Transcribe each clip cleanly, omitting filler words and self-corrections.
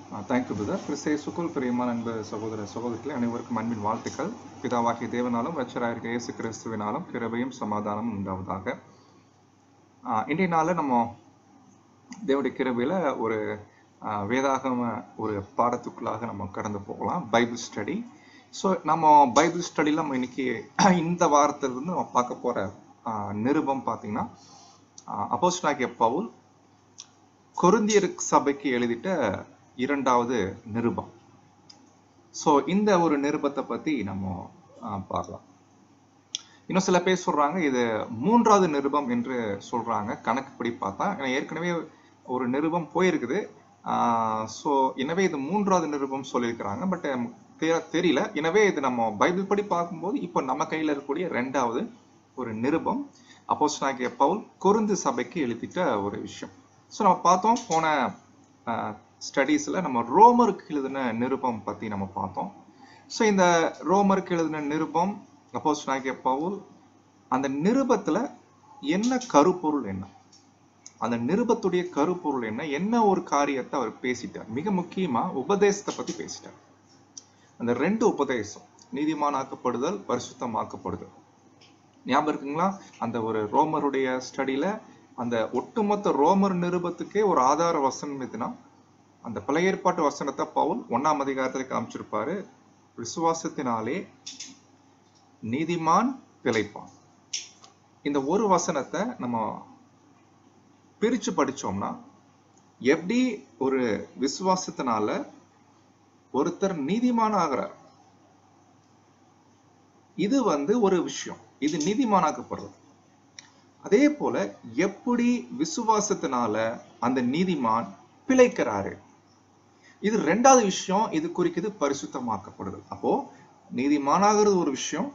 Thank you brother. கிறிஸ்தேசுக்குள் பிரியமான அன்பு சகோதர சகோதரிகளே, அனைவருக்கும் அன்பின் வாழ்த்துக்கள். பிதாவாகிய தேவனாலும் ரட்சகராகிய இயேசு கிறிஸ்துவினாலும் கிருபையும் சமாதானமும் உண்டாவதாக. இன்றைய நாளில் நம்ம தேவனுடைய கிருபையில் ஒரு வேதாகம ஒரு பாடத்துக்குள்ளாக நம்ம கடந்து போகலாம், பைபிள் ஸ்டடி. ஸோ நம்ம பைபிள் ஸ்டடியில் நம்ம இன்னைக்கு இந்த வாரத்திலிருந்து நம்ம பார்க்க போகிற நிருபம் பார்த்தீங்கன்னா, அப்போஸ்தலனாகிய பவுல் கொரிந்தியர் சபைக்கு எழுதிட்ட 2வது நிருபம். ஸோ இந்த ஒரு நிருபத்தை பற்றி நம்ம பார்க்கலாம். இன்னும் சில பேர் சொல்றாங்க இது 3வது நிருபம் என்று சொல்றாங்க. கணக்குப்படி பார்த்தா ஏற்கனவே ஒரு நிருபம் போயிருக்குது. ஸோ எனவே இது 3வது நிருபம் சொல்லியிருக்கிறாங்க. பட் தெரியல. எனவே இது நம்ம பைபிள் படி பார்க்கும்போது இப்போ நம்ம கையில் இருக்கக்கூடிய 2வது ஒரு நிருபம் அப்போஸ்தலனாகிய பவுல் கொரிந்து சபைக்கு எழுதிட்ட ஒரு விஷயம். ஸோ நம்ம பார்த்தோம் போன ஸ்டடீஸில் நம்ம ரோமருக்கு எழுதின நிருபம் பற்றி நம்ம பார்த்தோம். ஸோ இந்த ரோமருக்கு எழுதின நிருபம் அப்போஸ்தலனாகிய பவுல் அந்த நிருபத்தில் என்ன கருப்பொருள், என்ன அந்த நிருபத்துடைய கருப்பொருள், என்ன ஒரு காரியத்தை அவர் பேசிட்டார். மிக முக்கியமாக உபதேசத்தை பற்றி பேசிட்டார். அந்த 2 உபதேசம், நீதிமானாக்கப்படுதல், பரிசுத்தமாக்கப்படுதல். ஞாபகம் இருக்குங்களா? அந்த ஒரு ரோமருடைய ஸ்டடியில் அந்த ஒட்டுமொத்த ரோமர் நிருபத்துக்கே ஒரு ஆதார வசனம் எதுனா அந்த பழைய ஏற்பாட்டு வசனத்தை பவுல் 1ஆம் அதிகாரத்தில் காமிச்சிருப்பாரு. விசுவாசத்தினாலே நீதிமான் பிழைப்பான். இந்த ஒரு வசனத்தை நம்ம பிரிச்சு படிச்சோம்னா எப்படி ஒரு விசுவாசத்தினால ஒருத்தர் நீதிமான ஆகிறார், இது ஒரு விஷயம், இது நீதிமானாக்கப்படுறது. அதே போல எப்படி விசுவாசத்தினால அந்த நீதிமான் பிழைக்கிறாரு, இது 2வது விஷயம். இது குறிக்குது பரிசுத்தமாக்கப்படுது. அப்போ நீதிமானாகிறது ஒரு விஷயம்,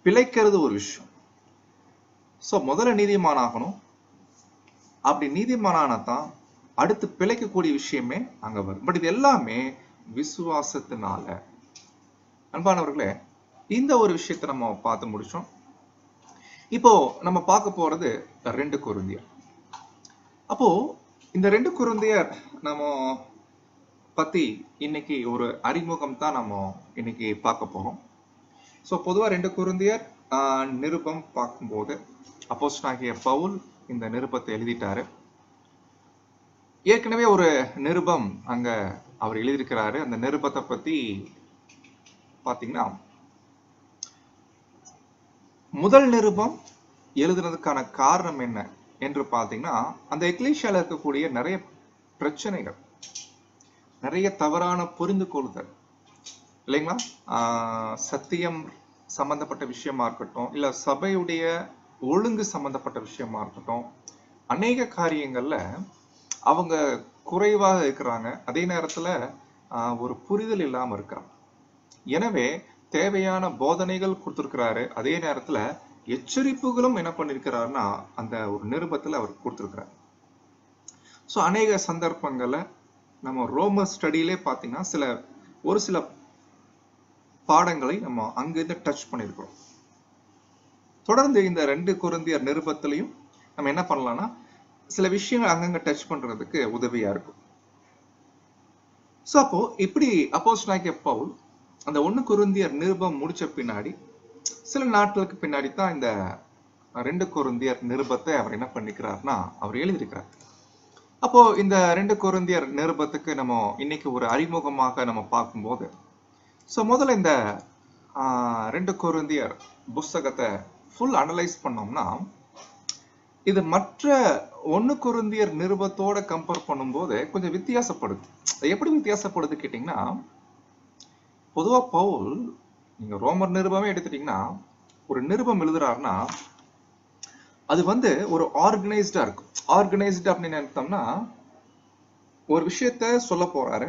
பிழைக்கிறது ஒரு விஷயம். ஸோ முதல்ல நீதிமானாகணும். அப்படி நீதிமானானதான் அடுத்து பிழைக்கக்கூடிய விஷயமே அங்க வரும். பட் இது எல்லாமே விசுவாசத்தினால. அன்பானவர்களே, இந்த ஒரு விஷயத்தை நம்ம பார்த்து முடிச்சோம். இப்போ நம்ம பார்க்க போறது 2 கொரிந்தியர். அப்போ இந்த 2 கொரிந்தியர் நம்ம பத்தி இன்னைக்கு ஒரு அறிமுகம் தான் நம்ம இன்னைக்கு பார்க்க போறோம். ஸோ பொதுவாக 2 கொரிந்தியர் நிருபம் பார்க்கும்போது அப்போஸ்தலனாகிய பவுல் இந்த நிருபத்தை எழுதிட்டாரு. ஏற்கனவே ஒரு நிருபம் அங்க அவர் எழுதியிருக்கிறாரு. அந்த நிருபத்தை பத்தி பார்த்தீங்கன்னா, முதல் நிருபம் எழுதுறதுக்கான காரணம் என்ன என்று பார்த்தீங்கன்னா, அந்த எக்லீசியால இருக்கக்கூடிய நிறைய பிரச்சனைகள், நிறைய தவறான புரிந்து கொள்ளுதல் இல்லைங்களா, சத்தியம் சம்பந்தப்பட்ட விஷயமா இருக்கட்டும், இல்ல சபையுடைய ஒழுங்கு சம்பந்தப்பட்ட விஷயமா இருக்கட்டும், அநேக காரியங்கள்ல அவங்க குறைவாக இருக்கிறாங்க. அதே நேரத்துல ஒரு புரிதல் இல்லாம இருக்கிறாங்க. எனவே தேவையான போதனைகள் கொடுத்திருக்கிறாரு. அதே நேரத்துல எச்சரிப்புகளும் என்ன பண்ணிருக்கிறாருன்னா அந்த ஒரு நிருபத்துல அவர் கொடுத்திருக்கிறார். ஸோ அநேக சந்தர்ப்பங்கள்ல நம்ம ரோமர் ஸ்டடியிலே பார்த்தீங்கன்னா ஒரு சில பாடங்களை நம்ம அங்கிருந்து டச் பண்ணியிருக்கிறோம். தொடர்ந்து இந்த 2 கொரிந்தியர் நிருபத்திலையும் நம்ம என்ன பண்ணலாம்னா சில விஷயங்கள் அங்கங்க டச் பண்றதுக்கு உதவியா இருக்கும். ஸோ அப்போ இப்படி அப்போஸ்தலனாகிய பவுல் அந்த 1 கொரிந்தியர் நிருபம் முடிச்ச பின்னாடி சில நாட்களுக்கு பின்னாடி தான் இந்த 2 கொரிந்தியர் நிருபத்தை அவர் என்ன பண்ணிக்கிறார்னா அவர் எழுதியிருக்கிறார். அப்போ இந்த 2 கொரிந்தியர் நிருபத்துக்கு நம்ம இன்னைக்கு ஒரு அறிமுகமாக நம்ம பார்க்கும்போது, ஸோ முதல்ல இந்த 2 கொரிந்தியர் புஸ்தகத்தை ஃபுல் அனலைஸ் பண்ணோம்னா இது மற்ற 1 கொரிந்தியர் நிருபத்தோட கம்பேர் பண்ணும்போது கொஞ்சம் வித்தியாசப்படுது. எப்படி வித்தியாசப்படுது கேட்டீங்கன்னா, பொதுவா பவுல் நீங்க ரோமர் நிருபமே எடுத்துட்டீங்கன்னா ஒரு நிருபம் எழுதுறாருன்னா அது ஒரு ஆர்கனைஸ்டா இருக்கும். ஆர்கனைஸ்டு அப்படின்னு நினைத்தோம்னா ஒரு விஷயத்த சொல்ல போறாரு,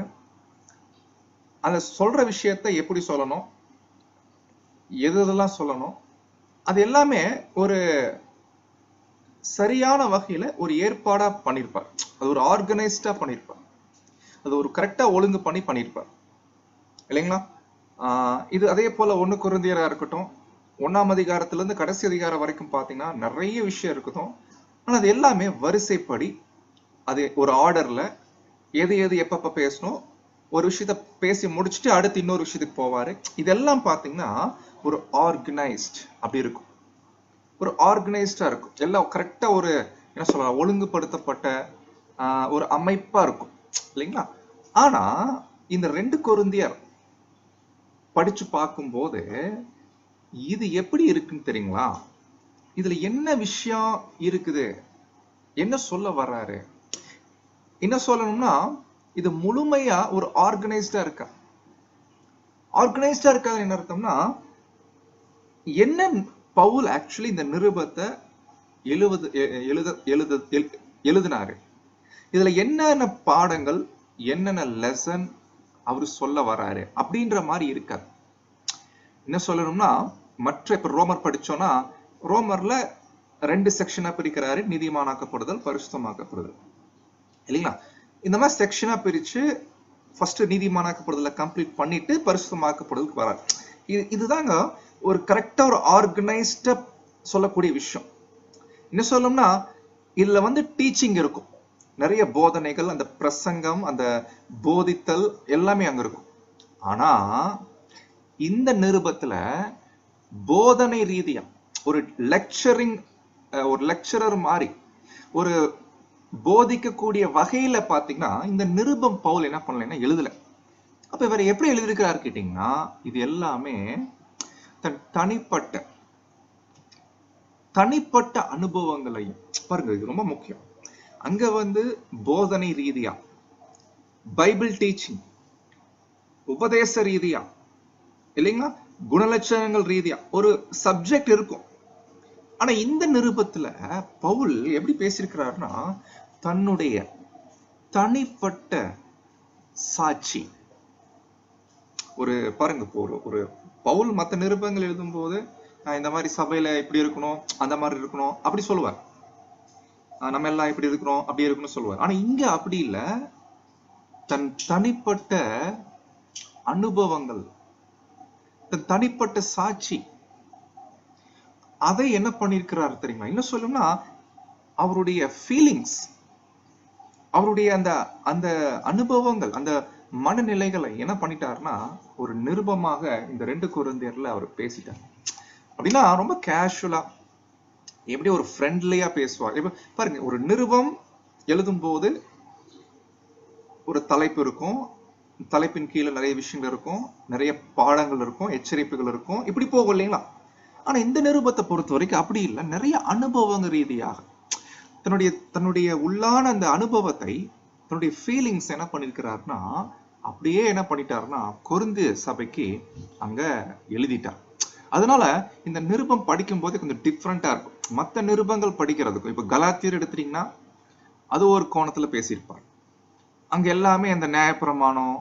அந்த சொல்ற விஷயத்த எப்படி சொல்லணும், எதெல்லாம் சொல்லணும், அது எல்லாமே ஒரு சரியான வகையில ஒரு ஏற்பாடா பண்ணியிருப்பார். அது ஒரு ஆர்கனைஸ்டா பண்ணியிருப்பார். அது ஒரு கரெக்டா ஒழுங்கு பண்ணியிருப்பார் இல்லைங்களா? இது அதே போல 1 கொரிந்தியரா இருக்கட்டும், 1ஆம் அதிகாரத்திலிருந்து கடைசி அதிகாரம் வரைக்கும் பார்த்தீங்கன்னா நிறைய விஷயம் இருக்கட்டும். ஆனால் அது எல்லாமே வரிசைப்படி அது ஒரு ஆர்டர்ல எது எது எப்பப்ப பேசணும், ஒரு விஷயத்த பேசி முடிச்சுட்டு அடுத்து இன்னொரு விஷயத்துக்கு போவாரு. இதெல்லாம் பாத்தீங்கன்னா ஒரு ஆர்கனைஸ்ட் அப்படி இருக்கும், ஒரு ஆர்கனைஸ்டா இருக்கும், எல்லாம் கரெக்டா ஒரு என்ன சொல்லலாம் ஒழுங்குபடுத்தப்பட்ட ஒரு அமைப்பா இருக்கும் இல்லைங்களா. ஆனா இந்த 2 கொரிந்தியர் படிச்சு பார்க்கும்போது இது எப்படி இருக்குன்னு தெரியுங்களா? இதுல என்ன விஷயம் இருக்குது, என்ன சொல்ல வர்றாரு, என்ன சொல்லணும்னா இது முழுமையா ஒரு ஆர்கனைஸ்டா இருக்கா. ஆர்கனைஸ்டா இருக்காது என்ன அர்த்தம்னா, என்ன பவுல் ஆக்சுவலி இந்த நிருபத்தை எழுதினாரு, இதுல என்னென்ன பாடங்கள் என்னென்ன லெசன் அவரு சொல்ல வராரு அப்படின்ற மாதிரி இருக்காது. என்ன சொல்லணும்னா, மற்ற இப்ப ரோமர் படிச்சோம்னா ரோமர்ல 2 செக்ஷனா பிரிக்கிறாரு, நீதிமானாக்கப்படுதல், பரிசுத்தமாக்கப்படுதல் இல்லைங்களா. இந்த மாதிரி செக்ஷனா பிரிச்சு ஃபர்ஸ்ட் நீதிமானாக்கப்படுதலை கம்ப்ளீட் பண்ணிட்டு பரிசுத்தமாக்கப்படுதலுக்கு வராரு. இதுதாங்க ஒரு கரெக்டா ஒரு ஆர்கனைஸ்டா சொல்லக்கூடிய விஷயம். என்ன சொல்லணும்னா இதுல வந்து டீச்சிங் இருக்கும், நிறைய போதனைகள், அந்த பிரசங்கம், அந்த போதித்தல் எல்லாமே அங்க இருக்கும். ஆனா இந்த நிருபத்துல போதனை ரீதியா ஒரு லெக்சரிங், ஒரு லெக்சரர் மாதிரி ஒரு போதிக்கக்கூடிய வகையில பாத்தீங்கன்னா இந்த நிருபம் பவுல் என்ன பண்ணலைன்னா எழுதல. அப்ப இவர் எப்படி எழுதியிருக்கிறாரு கேட்டீங்கன்னா, இது எல்லாமே தன் தனிப்பட்ட அனுபவங்களையும் பாருங்க, இது ரொம்ப முக்கியம். அங்க வந்து போதனை ரீதியா, பைபிள் டீச்சிங், உபதேச ரீதியா இல்லைங்களா, குணலட்சணங்கள் ரீதியா ஒரு சப்ஜெக்ட் இருக்கும். ஆனா இந்த நிருபத்துல பவுல் எப்படி பேசியிருக்கிறாருன்னா தன்னுடைய தனிப்பட்ட சாட்சி. ஒரு பாருங்க, ஒரு பவுல் மற்ற நிருபங்கள் எழுதும் போது இந்த மாதிரி சபையில இப்படி இருக்கணும், அந்த மாதிரி இருக்கணும் அப்படி சொல்லுவார், நம்ம எல்லாம் இப்படி இருக்கிறோம் அப்படி இருக்கணும்னு சொல்லுவார். ஆனா இங்க அப்படி இல்லை, தன் தனிப்பட்ட அனுபவங்கள், தன் தனிப்பட்ட சாட்சி, அதை என்ன பண்ணிருக்கிறாரு தெரியுமா? என்ன சொல்லணும்னா அவருடைய ஃபீலிங்ஸ், அவருடைய அந்த அந்த அனுபவங்கள், அந்த மனநிலைகளை என்ன பண்ணிட்டாருன்னா ஒரு நிருபமாக இந்த 2 கொரிந்தியர்ல அவர் பேசிட்டார். அப்படின்னா ரொம்ப கேஷுவலா, எப்படி ஒரு ஃப்ரெண்ட்லியா பேசுவார். இப்ப பாருங்க, ஒரு நிருபம் எழுதும் போது ஒரு தலைப்பு இருக்கும், தலைப்பின் கீழே நிறைய விஷயங்கள் இருக்கும், நிறைய பாடங்கள் இருக்கும், எச்சரிப்புகள் இருக்கும், இப்படி போகும் இல்லைங்களா. ஆனா இந்த நிருபத்தை பொறுத்த வரைக்கும் அப்படி இல்லை, நிறைய அனுபவங்க ரீதியாக தன்னுடைய உள்ளான அந்த அனுபவத்தை, தன்னுடைய ஃபீலிங்ஸ் என்ன பண்ணிருக்கிறாருன்னா அப்படியே என்ன பண்ணிட்டாருன்னா கொரிந்து சபைக்கு அங்க எழுதிட்டார். அதனால இந்த நிருபம் படிக்கும் போது கொஞ்சம் டிஃப்ரெண்டா இருக்கும் மற்ற நிருபங்கள் படிக்கிறதுக்கும். இப்ப கலாத்தியர் எடுத்துட்டீங்கன்னா அது ஒரு கோணத்துல பேசியிருப்பார், அங்க எல்லாமே அந்த நியாயப்பிரமாணம்,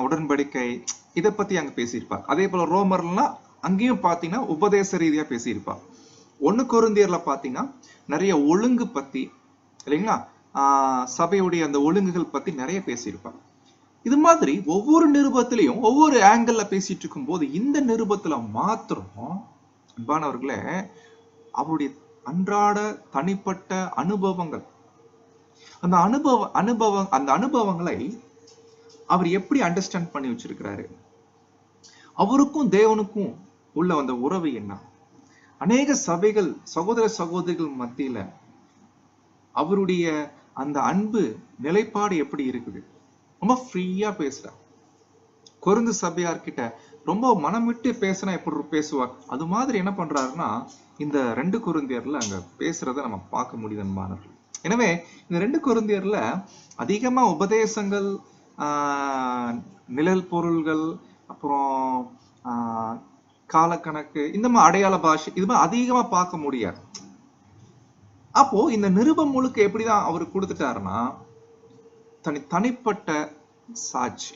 உடன்படிக்கை இதை பத்தி அங்க பேசியிருப்பார். அதே போல ரோமர்லாம் அங்கேயும் பாத்தீங்கன்னா உபதேச ரீதியா பேசியிருப்பார். 1 கொரிந்தியர்ல பாத்தீங்கன்னா நிறைய ஒழுங்கு பத்தி இல்லைங்களா, சபையுடைய அந்த ஒழுங்குகள் பத்தி நிறைய பேசியிருப்பார். இது மாதிரி ஒவ்வொரு நிருபத்திலையும் ஒவ்வொரு ஆங்கிள் பேசிட்டு இருக்கும் போது இந்த நிருபத்துல மாத்திரம் அன்பானவர்களே அவருடைய அன்றாட தனிப்பட்ட அனுபவங்கள், அந்த அனுபவங்களை அவர் எப்படி அண்டர்ஸ்டாண்ட் பண்ணி வச்சிருக்கிறாரு, அவருக்கும் தேவனுக்கும் உள்ள அந்த உறவு என்ன, அநேக சபைகள் சகோதர சகோதரிகள் மத்தியில அவருடைய அந்த அன்பு நிலைப்பாடு எப்படி இருக்குது, ரொம்ப ஃப்ரீயா பேசுறார். கொரிந்து சபையார்கிட்ட ரொம்ப மனம் விட்டு பேசினா எப்படி பேசுவார், அது மாதிரி என்ன பண்றாருன்னா இந்த 2 கொரிந்தியர்ல அங்க பேசுறத நம்ம பார்க்க முடியுது அன்பானவர்கள். எனவே இந்த 2 கொரிந்தியர்ல அதிகமா உபதேசங்கள், நிழல் பொருள்கள், அப்புறம் காலக்கணக்கு, இந்த மாதிரி அடையாள பாஷை, இது மாதிரி அதிகமா பார்க்க முடியாது. அப்போ இந்த நிருபம் முழுக்க எப்படிதான் அவர் கொடுத்துட்டாருன்னா தனிப்பட்ட சாட்சி,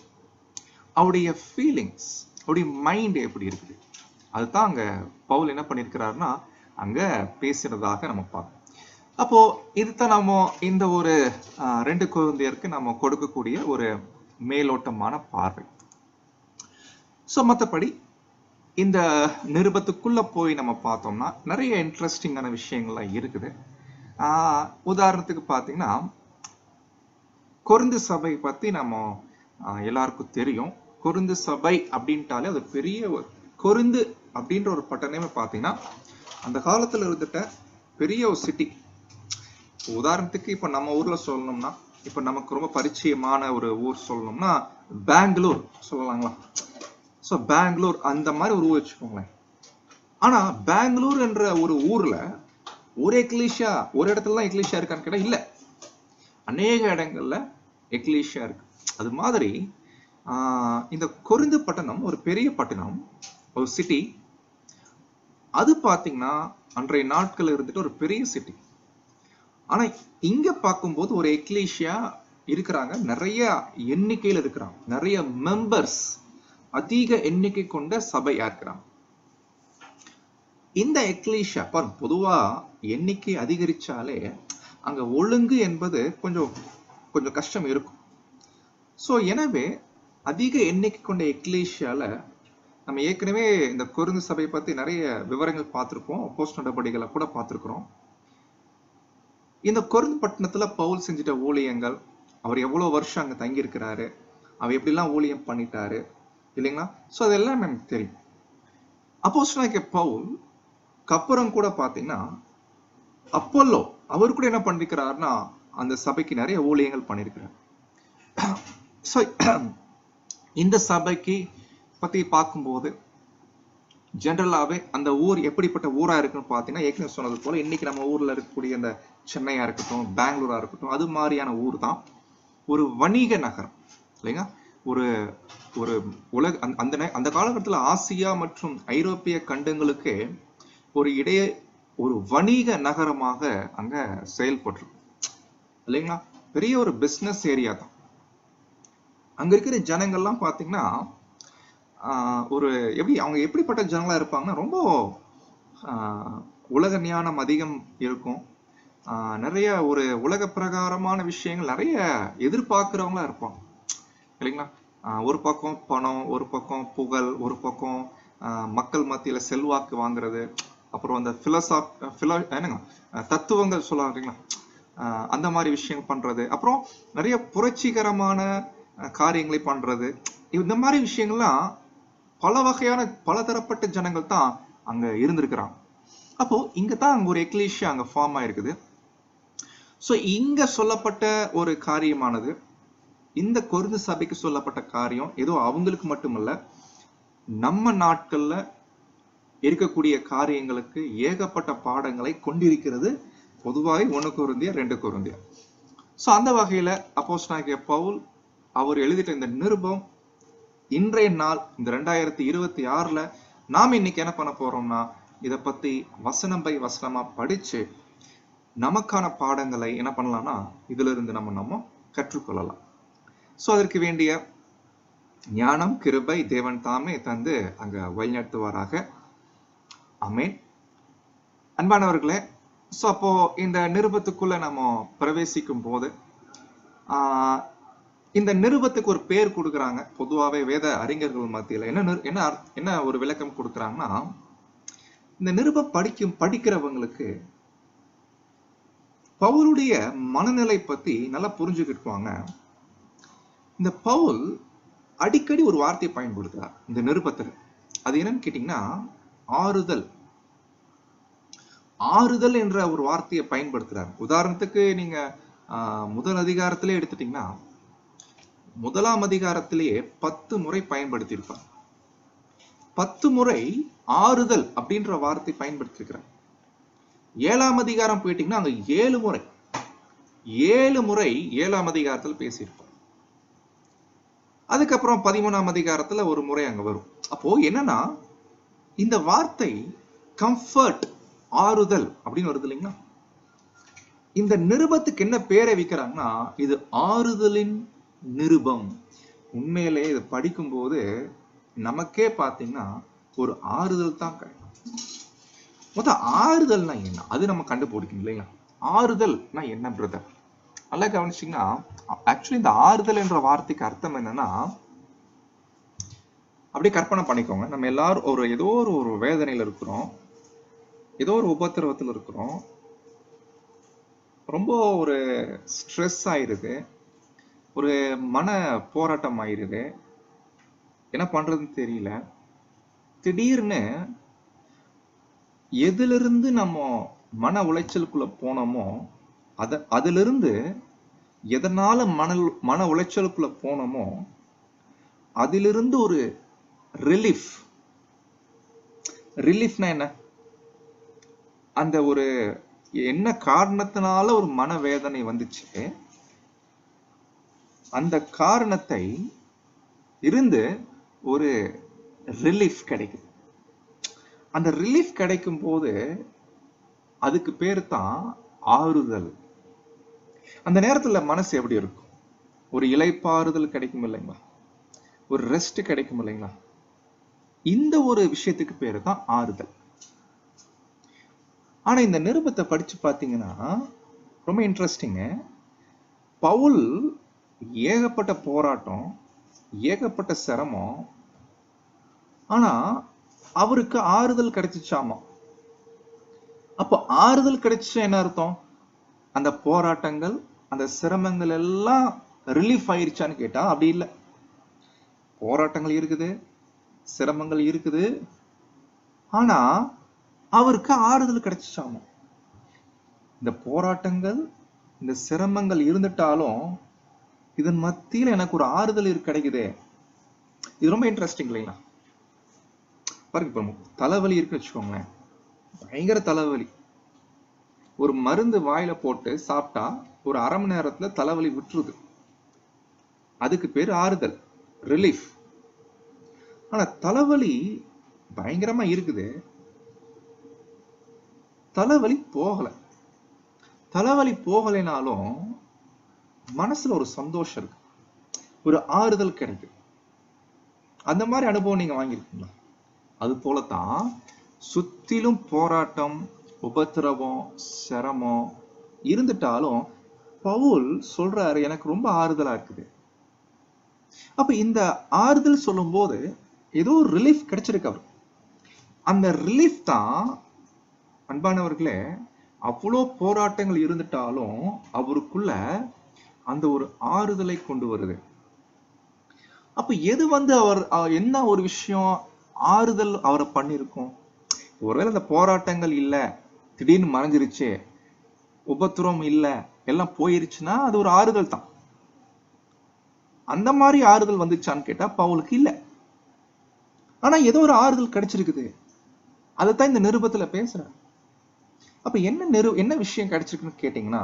அவருடைய ஃபீலிங்ஸ், அவருடைய மைண்ட் எப்படி இருக்குது, அதுதான் அங்க பவுல் என்ன பண்ணிருக்கிறாருன்னா அங்க பேசுறதாக நம்ம பார்ப்போம். அப்போ இதுதான் நம்ம இந்த ஒரு 2 கொரிந்தியருக்கு நம்ம கொடுக்கக்கூடிய ஒரு மேலோட்டமான பார்வை. ஸோ மற்றபடி இந்த நிருபத்துக்குள்ள போய் நம்ம பார்த்தோம்னா நிறைய இன்ட்ரெஸ்டிங்கான விஷயங்கள்லாம் இருக்குது. உதாரணத்துக்கு பார்த்தீங்கன்னா கொரிந்து சபை பத்தி நம்ம எல்லாருக்கும் தெரியும். கொரிந்து சபை அப்படின்ட்டாலே அது பெரிய கொரிந்து அப்படின்ற ஒரு பட்டணமே பார்த்தீங்கன்னா அந்த காலத்துல இருந்துட்ட பெரிய ஒரு சிட்டி. உதாரணத்துக்கு இப்ப நம்ம ஊர்ல சொல்லணும்னா, இப்ப நமக்கு ரொம்ப பரிச்சயமான ஒரு ஊர் சொல்லணும்னா பெங்களூர் சொல்லலாங்களா? சோ பெங்களூர் அந்த மாதிரி ஒரு ஊர் வச்சுக்கோங்களேன். ஆனா பெங்களூர் என்ற ஒரு ஊர்ல ஒரு எக்லீஷியா ஒரு இடத்துல தான் எக்லீஷியா இருக்கான்னு கேட்டா இல்ல, அநேக இடங்கள்ல எக்லீஷியா இருக்கு. அது மாதிரி இந்த கொரிந்து பட்டணம் ஒரு பெரிய பட்டணம், ஒரு சிட்டி. அது பாத்தீங்கன்னா அன்றைய நாட்கள் இருந்துட்டு ஒரு பெரிய சிட்டி. ஆனா இங்க பார்க்கும்போது ஒரு எக்லீஷியா இருக்கிறாங்க, நிறைய எண்ணிக்கையில் இருக்கிறாங்க, நிறைய மெம்பர்ஸ், அதிக எண்ணிக்கை கொண்ட சபையா இருக்கிறாங்க. இந்த எக்லீஷியா பொதுவா எண்ணிக்கை அதிகரிச்சாலே அங்க ஒழுங்கு என்பது கொஞ்சம் கொஞ்சம் கஷ்டம் இருக்கும். சோ எனவே அதிக எண்ணிக்கை கொண்ட எக்லீஷியால நம்ம ஏற்கனவே இந்த கொரிந்து சபை பத்தி நிறைய விவரங்கள் பார்த்திருப்போம், அப்போஸ்தலர் நடபடிகளை கூட பார்த்திருக்கிறோம். இந்த கொரிந்து பட்டணத்துல பவுல் செஞ்சிட்ட ஊழியங்கள், அவர் எவ்வளவு வருஷம் அங்க தங்கி இருக்கிறாரு, அவர் எப்படிலாம் ஊழியம் பண்ணிட்டாரு இல்லைங்களா? சோ அதெல்லாம் நமக்கு தெரியும். அப்போஸ்தலனாகிய பவுல் அப்புறம் கூட பாத்தீங்கன்னா அப்போலோ அவர் கூட என்ன பண்ணிருக்கிறாருன்னா அந்த சபைக்கு நிறைய ஊழியங்கள் பண்ணிருக்கிறார். இந்த சபைக்கு பத்தி பார்க்கும்போது ஜெனரலாவே அந்த ஊர் எப்படிப்பட்ட ஊரா இருக்குன்னு பாத்தீங்கன்னா, ஏற்கனவே சொன்னது போல இன்னைக்கு நம்ம ஊர்ல இருக்கக்கூடிய அந்த சென்னையா இருக்கட்டும், பெங்களூரா இருக்கட்டும், அது மாதிரியான ஊர் தான். ஒரு வணிக நகரம் இல்லைங்க. ஒரு ஒரு உலக அந்த காலகட்டத்துல ஆசியா மற்றும் ஐரோப்பிய கண்டங்களுக்கு ஒரு வணிக நகரமாக அங்க செயல்பட்டிருக்கு இல்லைங்களா. பெரிய ஒரு பிசினஸ் ஏரியா தான். அங்க இருக்கிற ஜனங்கள்லாம் பாத்தீங்கன்னா அவங்க எப்படிப்பட்ட ஜனங்களா இருப்பாங்கன்னா, ரொம்ப உலக ஞானம் அதிகம் இருக்கும், நிறைய ஒரு உலக பிரகாரமான விஷயங்கள் நிறைய எதிர்பார்க்கிறவங்களா இருப்பாங்க இல்லைங்களா. ஒரு பக்கம் பணம், ஒரு பக்கம் புகழ், ஒரு பக்கம் மக்கள் மத்தியில செல்வாக்கு வாங்குறது, அப்புறம் அந்த தத்துவங்கள் சொல்லுவாங்க இல்லைங்களா, அந்த மாதிரி விஷயங்கள் பண்றது, அப்புறம் நிறைய புரட்சிகரமான காரியங்களை பண்றது. இந்த மாதிரி விஷயங்கள்லாம் பல வகையான பலதரப்பட்ட ஜனங்கள் தான் அங்க இருந்திருக்கிறாங்க. அப்போ இங்க தான் அங்க ஒரு எக்லீஷியா அங்க ஃபார்ம் ஆயிருக்குது. சோ இங்க சொல்லப்பட்ட ஒரு காரியமானது, இந்த கொரிந்து சபைக்கு சொல்லப்பட்ட காரியம் ஏதோ அவங்களுக்கு மட்டுமல்ல, நம்ம நாட்கள்ல இருக்கக்கூடிய காரியங்களுக்கு ஏகப்பட்ட பாடங்களை கொண்டிருக்கிறது. பொதுவாக 1 கொரிந்தியர் 2 கொரிந்தியர். சோ அந்த வகையில அப்போஸ்தலனாகிய பவுல் அவர் எழுதிட்ட இந்த நிருபம் இன்றைய நாள் இந்த 2026ல நாம இன்னைக்கு என்ன பண்ண போறோம்னா, இத பத்தி வசனம் பை வசனமா படிச்சு நமக்கான பாடங்களை என்ன பண்ணலாம்னா இதுல இருந்து நம்ம கற்றுக்கொள்ளலாம். சோ அதற்கு வேண்டிய ஞானம் கிருபை தேவன் தாமே தந்து அங்க வழிநடத்துவாராக. ஆமென். அன்பானவர்களே, சோ அப்போ இந்த நிருபத்துக்குள்ள நம்ம பிரவேசிக்கும் போது இந்த நிருபத்துக்கு ஒரு பேர் கொடுக்குறாங்க. பொதுவாகவே வேத அறிஞர்கள் மத்தியில என்ன ஒரு விளக்கம் கொடுக்குறாங்கன்னா, இந்த நிருபம் படிக்கிறவங்களுக்கு பவுலுடைய மனநிலை பத்தி நல்லா புரிஞ்சுக்கிட்டுவாங்க. இந்த பவுல் அடிக்கடி ஒரு வார்த்தையை பயன்படுத்துறார் இந்த நிருபத்துல. அது என்னன்னு கேட்டீங்கன்னா ஆறுதல். ஆறுதல் என்ற ஒரு வார்த்தையை பயன்படுத்துறார். உதாரணத்துக்கு நீங்க முதல் அதிகாரத்திலே எடுத்துட்டீங்கன்னா, முதலாம் அதிகாரத்திலேயே 10 முறை பயன்படுத்தி இருப்பார். 10 முறை ஆறுதல் அப்படின்ற வார்த்தை பயன்படுத்திருக்கிறார். 7ஆம் அதிகாரம் போயிட்டீங்கன்னா அங்க 7 முறை 7ஆம் அதிகாரத்தில் பேசியிருப்பார். அதுக்கப்புறம் 13ஆம் அதிகாரத்துல ஒரு முறை அங்க வரும். அப்போ என்னன்னா இந்த வார்த்தை கம்ஃபர்ட், ஆறுதல் அப்படின்னு வருது இல்லைங்களா. இந்த நிருபத்துக்கு என்ன பேரை வைக்கிறாங்கன்னா, இது ஆறுதலின் நிருபம். உண்மையிலே இதை படிக்கும் போது நமக்கே பாத்தீங்கன்னா ஒரு ஆறுதல் தான் கிடைக்கும். மொத்தம் ஆறுதல்னா என்ன அது நம்ம கண்டுபிடிக்கணும் இல்லைங்களா. ஆறுதல்னா என்ன பிரதர்? நல்லா கவனிச்சிங்கன்னா, ஆக்சுவலி இந்த ஆறுதல் என்ற வார்த்தைக்கு அர்த்தம் என்னன்னா, அப்படியே கற்பனை பண்ணிக்கோங்க, நம்ம எல்லாரும் ஏதோ ஒரு வேதனையில இருக்கிறோம், ஏதோ ஒரு உபத்திரவத்தில் இருக்கிறோம், ரொம்ப ஒரு ஸ்ட்ரெஸ் ஆயிருக்கு, ஒரு மன போராட்டம் ஆயிருது. என்ன பண்றதுன்னு தெரியல. திடீர்னு எதிலிருந்து நம்ம மன உளைச்சலுக்குள்ள போனோமோ அதிலிருந்து எதனால மன உளைச்சலுக்குள்ள போனோமோ அதிலிருந்து ஒரு ரிலீஃப்னா என்ன, அந்த ஒரு என்ன காரணத்தினால ஒரு மனவேதனை வந்துச்சு, அந்த காரணத்தை இருந்து ஒரு ரிலீஃப் கிடைக்குது. அந்த ரிலீஃப் கிடைக்கும் போது அதுக்கு பேரு தான் ஆறுதல். அந்த நேரத்துல மனசு எப்படி இருக்கும்? ஒரு இளைப்பாறுதல் கிடைக்கும் இல்லைங்களா, ஒரு ரெஸ்ட் கிடைக்கும் இல்லைங்களா. இந்த ஒரு விஷயத்துக்கு பேரு தான் ஆறுதல். ஆனா இந்த நிருபத்தை படிச்சு பாத்தீங்கன்னா ரொம்ப இன்ட்ரெஸ்டிங். பவுல் ஏகப்பட்ட போராட்டம், ஏகப்பட்ட சிரமம், ஆனா அவருக்கு ஆறுதல் கிடைச்சிச்சாமா. அப்ப ஆறுதல் கிடைச்சா என்ன அர்த்தம்? அந்த போராட்டங்கள், அந்த சிரமங்கள் எல்லாம் ரிலீஃப் ஆயிருச்சான்னு கேட்டா அப்படி இல்லை. போராட்டங்கள் இருக்குது, சிரமங்கள் இருக்குது, ஆனா அவருக்கு ஆறுதல் கிடைச்சிச்சாமா. இந்த போராட்டங்கள், இந்த சிரமங்கள் இருந்துட்டாலும் இதன் மத்தியில் எனக்கு ஒரு ஆறுதல் கிடைக்குது. இது ரொம்ப இன்ட்ரெஸ்டிங் இல்லைங்களா? பாருங்க, இப்ப தலைவலி இருக்கு வச்சுக்கோங்களேன், பயங்கர தலைவலி. ஒரு மருந்து வாயில போட்டு சாப்பிட்டா ஒரு அரை மணி நேரத்துல தலைவலி விட்டுருது. அதுக்கு பேர் ஆறுதல், ரிலீஃப். ஆனா தலைவலி பயங்கரமா இருக்குது, தலைவலி போகல. தலைவலி போகலைனாலும் மனசுல ஒரு சந்தோஷம் இருக்கு, ஒரு ஆறுதல் கிடைக்குது. அந்த மாதிரி அனுபவம் நீங்க வாங்கியிருக்கீங்களா? அது போலத்தான் சுத்திலும் போராட்டம், உபத்திரவம், சிரமம் இருந்துட்டாலும் பவுல் சொல்றாரு எனக்கு ரொம்ப ஆறுதலா இருக்குது. அப்ப இந்த ஆறுதல் சொல்லும் போது ஏதோ ஒரு ரிலீஃப் கிடைச்சிருக்கு அவரு. அந்த ரிலீஃப் தான் அன்பானவர்களே, அவ்வளோ போராட்டங்கள் இருந்துட்டாலும் அவருக்குள்ள அந்த ஒரு ஆறுதலை கொண்டு வருது. அப்ப எது அவர் என்ன ஒரு விஷயம் ஆறுதல் அவரை பண்ணிருக்கும்? ஒருவேளை அந்த போராட்டங்கள் இல்ல, திடீர்னு மறைஞ்சிருச்சு, உபத்திரம் இல்ல, எல்லாம் போயிருச்சுன்னா அது ஒரு ஆறுதல் தான். அந்த மாதிரி ஆறுதல் வந்துச்சான்னு கேட்டா பவுலுக்கு இல்ல. ஆனா ஏதோ ஒரு ஆறுதல் கிடைச்சிருக்குது. அதுதான் இந்த நிருபத்துல பேசுறேன். அப்ப என்ன விஷயம் கிடைச்சிருக்குன்னு கேட்டீங்கன்னா,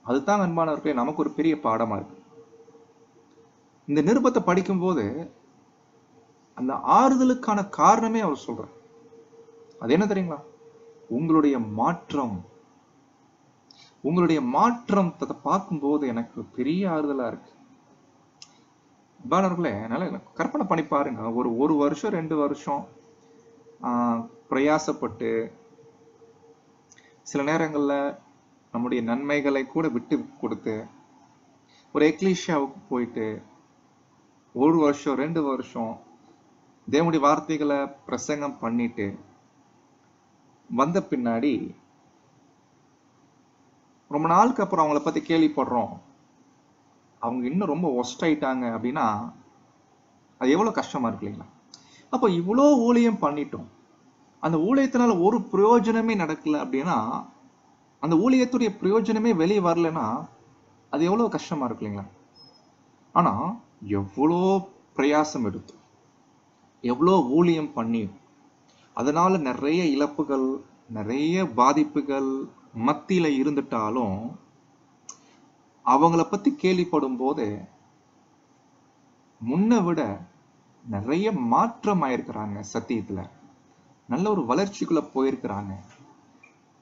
அதுதான் அன்பானவர்களே நமக்கு ஒரு பெரிய பாடமா இருக்கு. இந்த நிருபத்தை படிக்கும் போது அந்த ஆறுதலுக்கான காரணமே அவர் சொல்றார். அது என்ன தெரியுங்களா? உங்களுடைய மாற்றம். உங்களுடைய மாற்றம் பார்க்கும்போது எனக்கு பெரிய ஆறுதலா இருக்கு. அன்பானவர்களே, என்னால கற்பனை பண்ணி பாருங்க, ஒரு வருஷம் 2 வருஷம் பிரயாசப்பட்டு சில நேரங்கள்ல நம்முடைய நன்மைகளை கூட விட்டு கொடுத்து ஒரு எக்லீஷியாவுக்கு போயிட்டு 1 வருஷம் 2 வருஷம் தேவனுடைய வார்த்தைகளை பிரசங்கம் பண்ணிட்டு வந்த பின்னாடி ரொம்ப நாளுக்கு அப்புறம் அவங்கள பத்தி கேள்விப்படுறோம், அவங்க இன்னும் ரொம்ப ஒஸ்ட் ஆயிட்டாங்க அப்படின்னா அது எவ்வளவு கஷ்டமா இருக்கு இல்லைங்களா? அப்போ இவ்வளோ ஊழியம் பண்ணிட்டோம், அந்த ஊழியத்தினால ஒரு பிரயோஜனமே நடக்கல அப்படின்னா, அந்த ஊழியத்துடைய பிரயோஜனமே வெளியே வரலன்னா அது எவ்வளவு கஷ்டமா இருக்கு இல்லைங்களா? ஆனா எவ்வளோ பிரயாசம் எடுத்து, எவ்வளோ ஊழியம் பண்ணி, அதனால நிறைய இழப்புகள், நிறைய பாதிப்புகள் மத்தியில இருந்துட்டாலும் அவங்கள பத்தி கேள்விப்படும் போது முன்ன விட நிறைய மாற்றம் ஆயிருக்கிறாங்க, சத்தியத்துல நல்ல ஒரு வளர்ச்சிக்குள்ள போயிருக்கிறாங்க,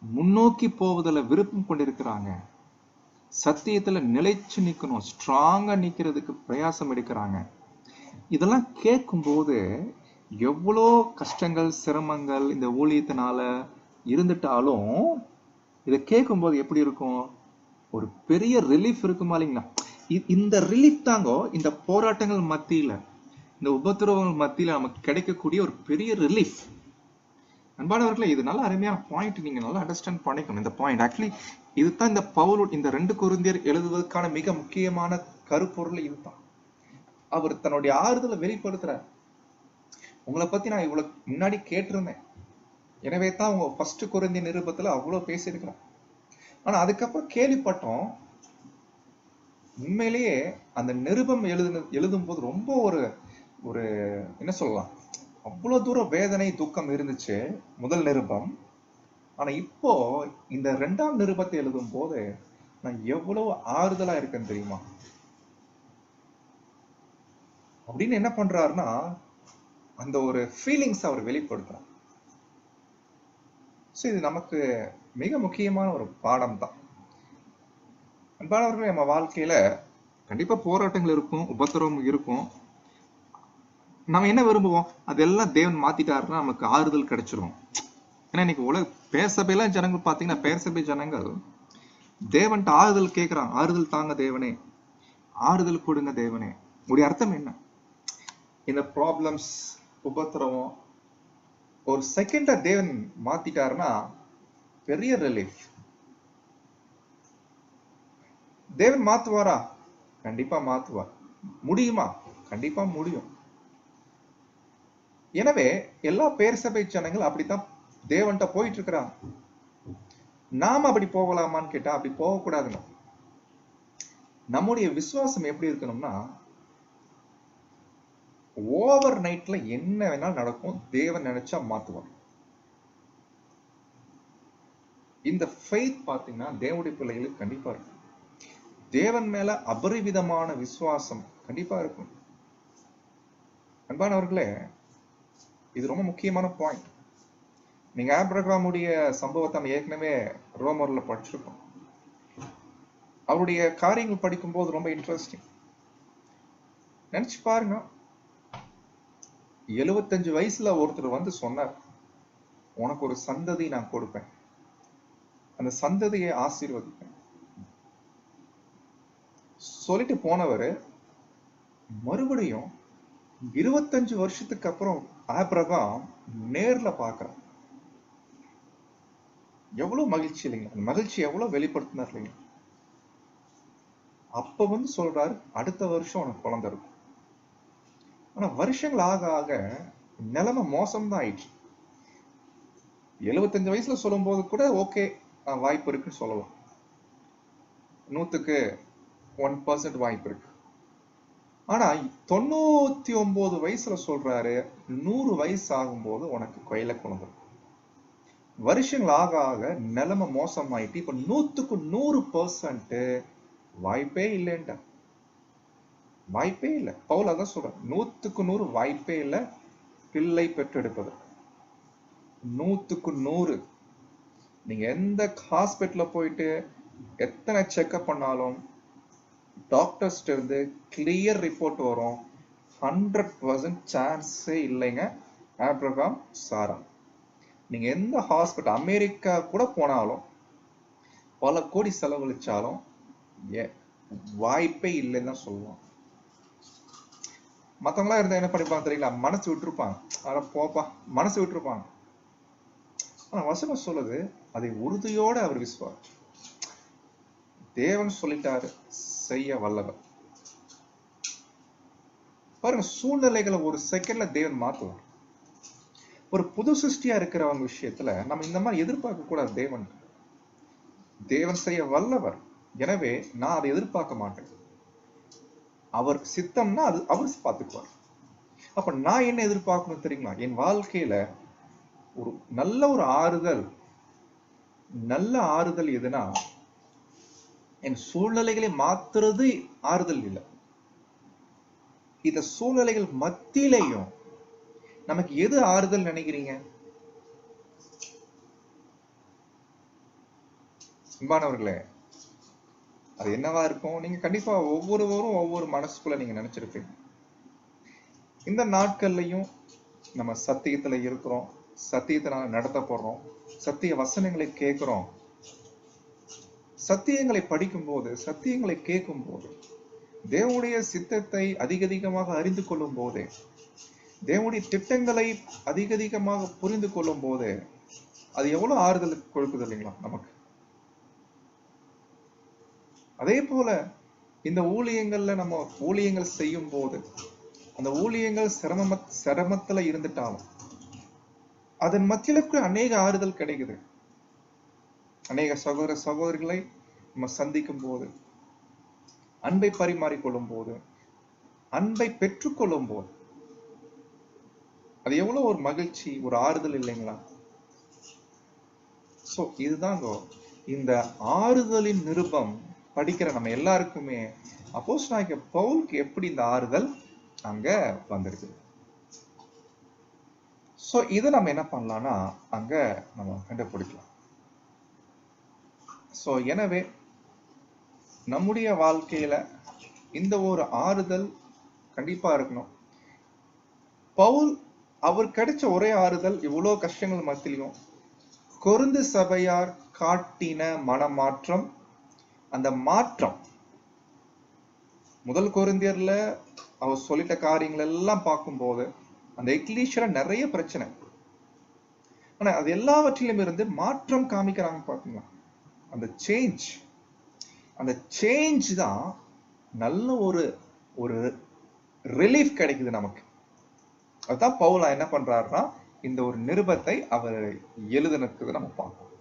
முன்னோக்கி போவதில் விருப்பம் கொண்டிருக்கிறாங்க, சத்தியத்துல நிலைச்சு நிக்கணும், ஸ்ட்ராங்கா நிக்கிறதுக்கு பிரயாசம் எடுக்கிறாங்க. இதெல்லாம் கேட்கும் போது எவ்வளோ கஷ்டங்கள் சிரமங்கள் இந்த ஊழியத்தினால இருந்துட்டாலும் இதை கேட்கும் போது எப்படி இருக்கும்? ஒரு பெரிய ரிலீஃப் இருக்குமா இல்லைங்களா? இந்த ரிலீஃப் தாங்கோ இந்த போராட்டங்கள் மத்தியில, இந்த உபத்திரவங்கள் மத்தியில நமக்கு கிடைக்கக்கூடிய ஒரு பெரிய ரிலீஃப். அன்பானவர்களே, இது நல்ல அருமையான பாயிண்ட், நீங்க நல்லா அண்டர்ஸ்டாண்ட் பண்ணிக்கணும் இந்த பாயிண்ட். ஆக்சுவலி இதுதான் இந்த பவுல் இந்த 2 கொரிந்தியர் எழுதுவதற்கான மிக முக்கியமான கருப்பொருள் இதுதான். அவர் தன்னுடைய ஆறுதலை வெளிப்படுத்துறார். உங்களை பத்தி நான் இவ்வளவு முன்னாடி கேட்டிருந்தேன், எனவே தான் உங்க ஃபர்ஸ்ட் கொரிந்தியர் நிருபத்துல அவ்வளவு பேசியிருக்கிறோம். ஆனா அதுக்கப்புறம் கேள்விப்பட்டோம், உண்மையிலேயே அந்த நிருபம் எழுதும் போது ரொம்ப ஒரு ஒரு என்ன சொல்லலாம், அவ்வளவு தூரம் வேதனை துக்கம் இருந்துச்சு முதல் நிருபம். ஆனா இப்போ இந்த 2ஆம் நிருபத்தை எழுதும் போது நான் எவ்வளவு ஆறுதலா இருக்கேன்னு தெரியுமா? அப்படின்னு என்ன பண்றாருன்னா, அந்த ஒரு ஃபீலிங்ஸ் அவர் வெளிப்படுத்துறார். இது நமக்கு மிக முக்கியமான ஒரு பாடம் தான். அன்பானவர்களே, நம்ம வாழ்க்கையில கண்டிப்பா போராட்டங்கள் இருக்கும், உபத்திரவம் இருக்கும். நம்ம என்ன விரும்புவோம்? அதெல்லாம் தேவன் மாத்திட்டாருன்னா நமக்கு ஆறுதல் கிடைச்சிரும். ஏன்னா இன்னைக்கு உலக பேசபையெல்லாம் ஜனங்கள் பாத்தீங்கன்னா, பேசபை ஜனங்கள் தேவன்ட்ட ஆறுதல் கேட்கிறான். ஆறுதல் தாங்க தேவனே, ஆறுதல் கொடுங்க தேவனே. உடைய அர்த்தம் என்ன? இந்த ப்ராப்ளம்ஸ், உபத்திரவம் ஒரு செகண்ட தேவன் மாத்திட்டாருன்னா பெரிய ரிலீஃப். தேவன் மாத்துவாரா? கண்டிப்பா மாத்துவார். முடியுமா? கண்டிப்பா முடியும். எனவே எல்லா பேர் சபை ஜனங்கள் அப்படித்தான் தேவன்ட்ட போயிட்டு இருக்கிறாங்க. நாம அப்படி போகலாமான்னு கேட்டா அப்படி போகக்கூடாதுங்க. நம்முடைய விசுவாசம் எப்படி இருக்கணும்னா, ஓவர் நைட்ல என்ன வேணாலும் நடக்கும், தேவன் நினைச்சா மாத்துவார். இந்த ஃபெய்த் பாத்தீங்கன்னா தேவனுடைய பிள்ளைகளுக்கு கண்டிப்பா இருக்கும். தேவன் மேல அபரிவிதமான விசுவாசம் கண்டிப்பா இருக்கும். அன்பானவர்களே, இது ரொம்ப முக்கியமான பாயிண்ட். நீங்க ஆபிரகாமுடைய சம்பவத்தை நம்ம ஏற்கனவே ரோமர்ல படிச்சிருக்கோம். அவருடைய காரியங்கள் படிக்கும் போது ரொம்ப இன்ட்ரெஸ்டிங். நினைச்சு பாருங்க, 75 வயசுல ஒருத்தர் வந்து சொன்னார், உனக்கு ஒரு சந்ததி நான் கொடுப்பேன், அந்த சந்ததியை ஆசீர்வதிப்பேன் சொல்லிட்டு போனவர் மறுபடியும் 25 வருஷத்துக்கு அப்புறம் ஆபிரகாம் நேர்ல பார்க்கிறார். எவ்வளவு மகிழ்ச்சி இல்லைங்க? அந்த மகிழ்ச்சி எவ்வளவு வெளிப்படுத்தினார் இல்லைங்க? அப்ப வந்து சொல்றாரு, அடுத்த வருஷம் உனக்கு குழந்தை இருக்கும். ஆனா வருஷங்கள் ஆக ஆக நிலைமை மோசம்தான் ஆயிடுச்சு. 75 வயசுல சொல்லும் போது கூட ஓகே, வாய்ப்பு இருக்குன்னு சொல்லலாம், 100% வாய்ப்பு இருக்கு. ஆனா 99 வயசுல சொல்றாரு, 100 வயசு ஆகும்போது உனக்கு கையில குழந்தை. வருஷங்கள் ஆக ஆக நிலைமை மோசமாயிட்டு இப்ப 100% வாய்ப்பே இல்லைன்ற. வாய்ப்பே இல்லை. பவுல் அதான் சொல்ற, 100% வாய்ப்பே இல்லை பிள்ளை பெற்றெடுப்பது. 100% நீங்க எந்த ஹாஸ்பிட்டல்ல போயிட்டு எத்தனை செக்அப் பண்ணாலும் டாக்டர்ஸ் இருந்து கிளியர் ரிப்போர்ட் வரும், 100% சான்ஸே இல்லைங்க ஆபிரகாம் சாரா. நீங்க எந்த ஹாஸ்பிட்டல், அமெரிக்கா கூட போனாலும் பல கோடி செலவழிச்சாலும் வாய்ப்பே இல்லைன்னு தான் சொல்லுவாங்க. மத்தவங்களா இருந்தா என்ன பண்ணிப்பாங்க தெரியல, மனசு விட்டுருப்பாங்க, அட போப்பா மனசு விட்டுருப்பாங்க. ஆனா வசனம் சொல்லுது, அதை உறுதியோட அவர் விசுவார். தேவன் சொல்லிட்டாரு, செய்ய வல்லவர். பாருங்க, சூழ்நிலைகளை ஒரு செகண்ட்ல தேவன் மாத்துவார். ஒரு புது சிருஷ்டியா இருக்கிறவங்க விஷயத்துல நம்ம இந்த மாதிரி எதிர்பார்க்க கூடாது. தேவன் செய்ய வல்லவர். எனவே நான் அதை எதிர்பார்க்க மாட்டேன். அவர் சித்தம்னா அது அவர் பார்த்துக்குவார். அப்ப நான் என்ன எதிர்பார்க்கணும் தெரியுமா? என் வாழ்க்கையில ஒரு நல்ல ஆறுதல், நல்ல ஆறுதல் எதுனா, என் சூழ்நிலைகளை மாத்துறது ஆறுதல் இல்லை. இந்த சூழ்நிலைகள் மத்தியிலையும் நமக்கு எது ஆறுதல் நினைக்கிறீங்க? அன்பானவர்களே, அது என்னவா இருக்கும்? நீங்க கண்டிப்பா ஒவ்வொருவரும் ஒவ்வொரு மனசுக்குள்ள நீங்க நினைச்சிருப்பீங்க. இந்த நாட்கள்லையும் நம்ம சத்தியத்துல இருக்கிறோம், சத்தியத்தினால நடத்தப்படுறோம், சத்திய வசனங்களை கேட்கிறோம். சத்தியங்களை படிக்கும் போது, சத்தியங்களை கேட்கும் போது, தேவனுடைய சித்தத்தை அதிகமாக அறிந்து கொள்ளும் போதே, தேவனுடைய திட்டங்களை அதிகமாக புரிந்து கொள்ளும் போதே, அது எவ்வளவு ஆறுதல் கொடுக்குது இல்லைங்களா நமக்கு? அதே போல இந்த ஊழியங்கள்ல நம்ம ஊழியங்கள் செய்யும் போது அந்த ஊழியங்கள் சிரமத்துல இருந்துட்டாலும் அதன் மத்தியிலுக்கு அநேக ஆறுதல் கிடைக்குது. அநேக சகோதர சகோதரிகளை நம்ம சந்திக்கும் போது, அன்பை பரிமாறிக்கொள்ளும் போது, அன்பை பெற்றுக்கொள்ளும் போது அது எவ்வளவு ஒரு மகிழ்ச்சி, ஒரு ஆறுதல் இல்லைங்களா? சோ இதுதாங்க இந்த ஆறுதலின் நிருபம் படிக்கிற நம்ம எல்லாருக்குமே அப்போஸ்தலனாகிய பவுலுக்கு எப்படி இந்த ஆறுதல் அங்க வந்திருக்கு. சோ இதை நம்ம என்ன பண்ணலாம்னா அங்க நம்ம கண்டுபிடிக்கலாம். சோ எனவே நம்முடைய வாழ்க்கையில இந்த ஒரு ஆறுதல் கண்டிப்பா இருக்கணும். பவுல் அவர் கிடைச்ச ஒரே ஆறுதல் இவ்வளவு கஷ்டங்கள் மத்தியிலும் கொரிந்து சபையார் காட்டின மனமாற்றம், அந்த மாற்றம் முதல் கொரிந்தியர்ல அவர் சொல்லிட்ட காரியங்கள் எல்லாம் பார்க்கும்போது அந்த எக்லீஷியால நிறைய பிரச்சனை, ஆனா அது எல்லாவற்றிலும் இருந்து மாற்றம் காமிக்கிறாங்க. பாத்தீங்களா? அந்த சேஞ்ச் தான் நல்ல ஒரு ரிலீஃப் கிடைக்குது நமக்கு. அதுதான் பவுலா என்ன பண்றாருன்னா இந்த ஒரு நிருபத்தை அவர் எழுதினது நம்ம பார்ப்போம்.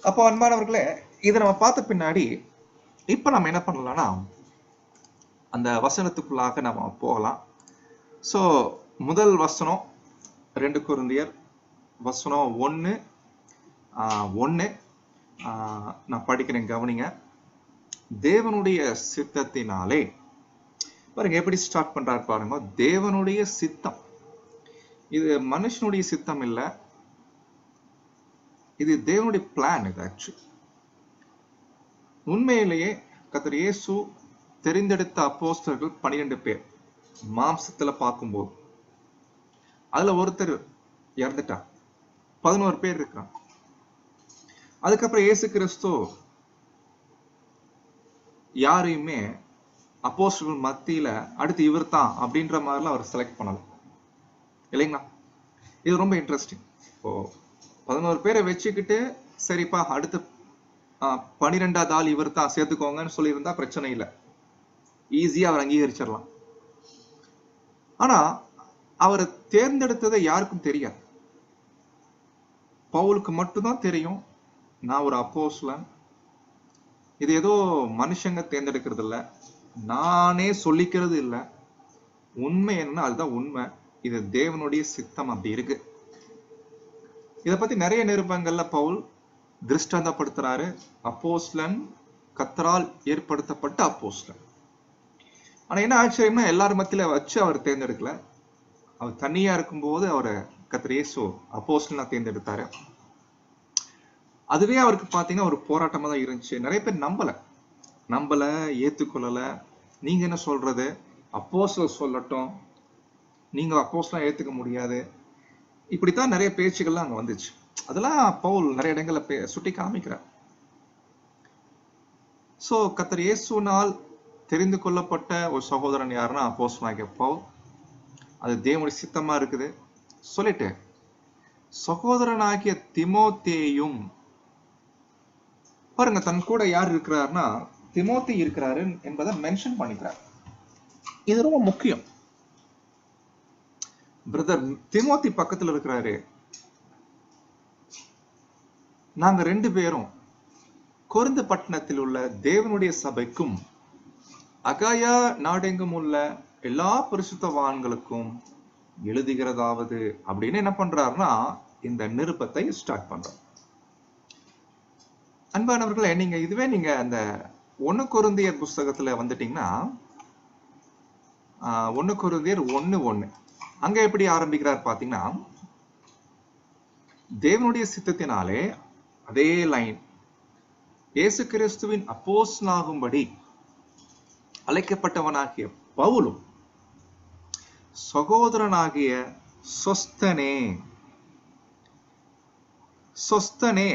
அப்போ அன்பானவர்களே, இதை நம்ம பார்த்த பின்னாடி இப்ப நம்ம என்ன பண்ணலாம்னா அந்த வசனத்துக்குள்ளாக நம்ம போகலாம். சோ முதல் வசனம் 2 கொரிந்தியர் வசனம் 1 நான் படிக்கிறேன், கவனிங்க. தேவனுடைய சித்தத்தினாலே, பாருங்க எப்படி ஸ்டார்ட் பண்றாரு பாருங்க. தேவனுடைய சித்தம், இது மனுஷனுடைய சித்தம் இல்ல, இது தேவனுடைய பிளான். இது ஆக்சுவலி உண்மையிலேயே கர்த்தர் இயேசு தெரிந்தெடுத்த அப்போஸ்தலர்கள் 12 பேர் மாம்சத்துல பார்க்கும்போது அதுல ஒருத்தர் இறந்துட்டார், 11 பேர் இருக்கிறாங்க. அதுக்கப்புறம் இயேசு கிறிஸ்து யாரையுமே அப்போஸ்தலர்கள் மத்தியில அடுத்து இவர் தான் அப்படின்ற மாதிரிலாம் அவர் செலக்ட் பண்ணல, இல்லைங்களா? இது ரொம்ப இன்ட்ரெஸ்டிங். இப்போ 11 பேரை வச்சுக்கிட்டு சரிப்பா அடுத்து 12வது ஆள் இவர் தான் சேர்த்துக்கோங்கன்னு சொல்லியிருந்தா பிரச்சனை இல்லை, ஈஸியா அவர் அங்கீகரிச்சிடலாம். ஆனா அவரை தேர்ந்தெடுத்ததை யாருக்கும் தெரியாது. பவுலுக்கு மட்டும்தான் தெரியும், நான் ஒரு அப்போஸ்தலன், இது ஏதோ மனுஷங்க தேர்ந்தெடுக்கிறது இல்லை, நானே சொல்லிக்கிறது இல்லை, உண்மை என்னன்னா அதுதான் உண்மை, இது தேவனுடைய சித்தம் அப்படி இருக்கு. இதை பத்தி நிறைய நிருபங்கள்ல பவுல் திருஷ்டாந்தப்படுத்துறாரு. அப்போஸ்தலன் கர்த்தரால் ஏற்படுத்தப்பட்ட அப்போஸ்தலன். ஆனா என்ன ஆச்சரியம்னா எல்லாரும் மத்தியில வச்சு அவர் தேர்ந்தெடுக்கல, அவர் தனியா இருக்கும்போது அவரை கர்த்தர் இயேசு அப்போஸ்தலனா தேர்ந்தெடுத்தாரு. அதுவே அவருக்கு பாத்தீங்கன்னா ஒரு போராட்டமா தான் இருந்துச்சு. நிறைய பேர் நம்பல ஏத்துக்கொள்ளல. நீங்க என்ன சொல்றது, அப்போஸ்தலர் சொல்லட்டும், நீங்க அப்போஸ்தலனா ஏத்துக்க முடியாது, இப்படித்தான் நிறைய பேச்சுகள்லாம் அங்க வந்துச்சு. அதெல்லாம் பவுல் நிறைய இடங்கள்ல சுட்டி காமிக்கிறார். சோ கர்த்தர் இயேசுனால் தெரிந்து கொள்ளப்பட்ட ஒரு சகோதரன் யாருன்னா அப்போஸ்தலனாகிய பவுல். அது தேவனுடைய சித்தமா இருக்குது சொல்லிட்டு சகோதரனாகிய தீமோத்தேயும் பாருங்க, தன் கூட யார் இருக்கிறாருன்னா தீமோத்தேயு இருக்கிறாரு என்பதை மென்ஷன் பண்ணிக்கிறார். இது ரொம்ப முக்கியம். பிரதர் தீமோத்தேயு பக்கத்துல இருக்கிறாரு. நாங்க 2 பேரும் கொரிந்து பட்டணத்தில் உள்ள தேவனுடைய சபைக்கும் அகாயா நாடெங்கும் உள்ள எல்லா பரிசுத்தவான்களுக்கும் எழுதுகிறதாவது அப்படின்னு என்ன பண்றாருன்னா இந்த நிருபத்தை ஸ்டார்ட் பண்றோம். அன்பானவர்களே, நீங்க அந்த 1 கொரிந்தியர் புஸ்தகத்துல வந்துட்டீங்கன்னா 1 கொரிந்தியர் 1:1 அங்க எப்படி ஆரம்பிக்கிறார் பாத்தீங்கன்னா, தேவனுடைய சித்தத்தினாலே, அதே லைன், இயேசு கிறிஸ்துவின் அப்போஸ்தலனாகும்படி அழைக்கப்பட்டவனாகிய பவுலும் சகோதரனாகிய சொஸ்தனே.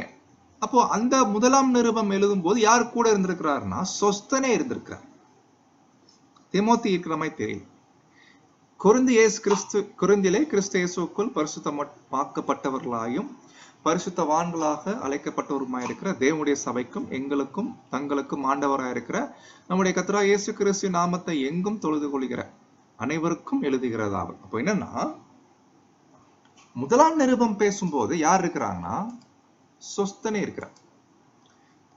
அப்போ அந்த முதலாம் நிருபம் எழுதும் போது யார் கூட இருந்திருக்கிறார்னா சொஸ்தனே இருந்திருக்கிறார். தீமோத்தேயு இருக்கிற மாதிரி தெரியும். கொரிந்தியிலே கிறிஸ்து இயேசுக்குள் பரிசுத்தமாக்கப்பட்டவர்களாயும் பரிசுத்தவான்களாக அழைக்கப்பட்டவருமாய் இருக்கிற தேவனுடைய சபைக்கும் எங்களுக்கும் தங்களுக்கும் ஆண்டவராய் இருக்கிற நம்முடைய கர்த்தராகிய இயேசு கிறிஸ்து நாமத்தை எங்கும் தொழுது கொள்கிற அனைவருக்கும் எழுதுகிறதாவது. அப்போ என்னன்னா, முதலாம் நிருபம் பேசும்போது யார் இருக்கிறாங்கன்னா சொஸ்தனே இருக்கிறார்.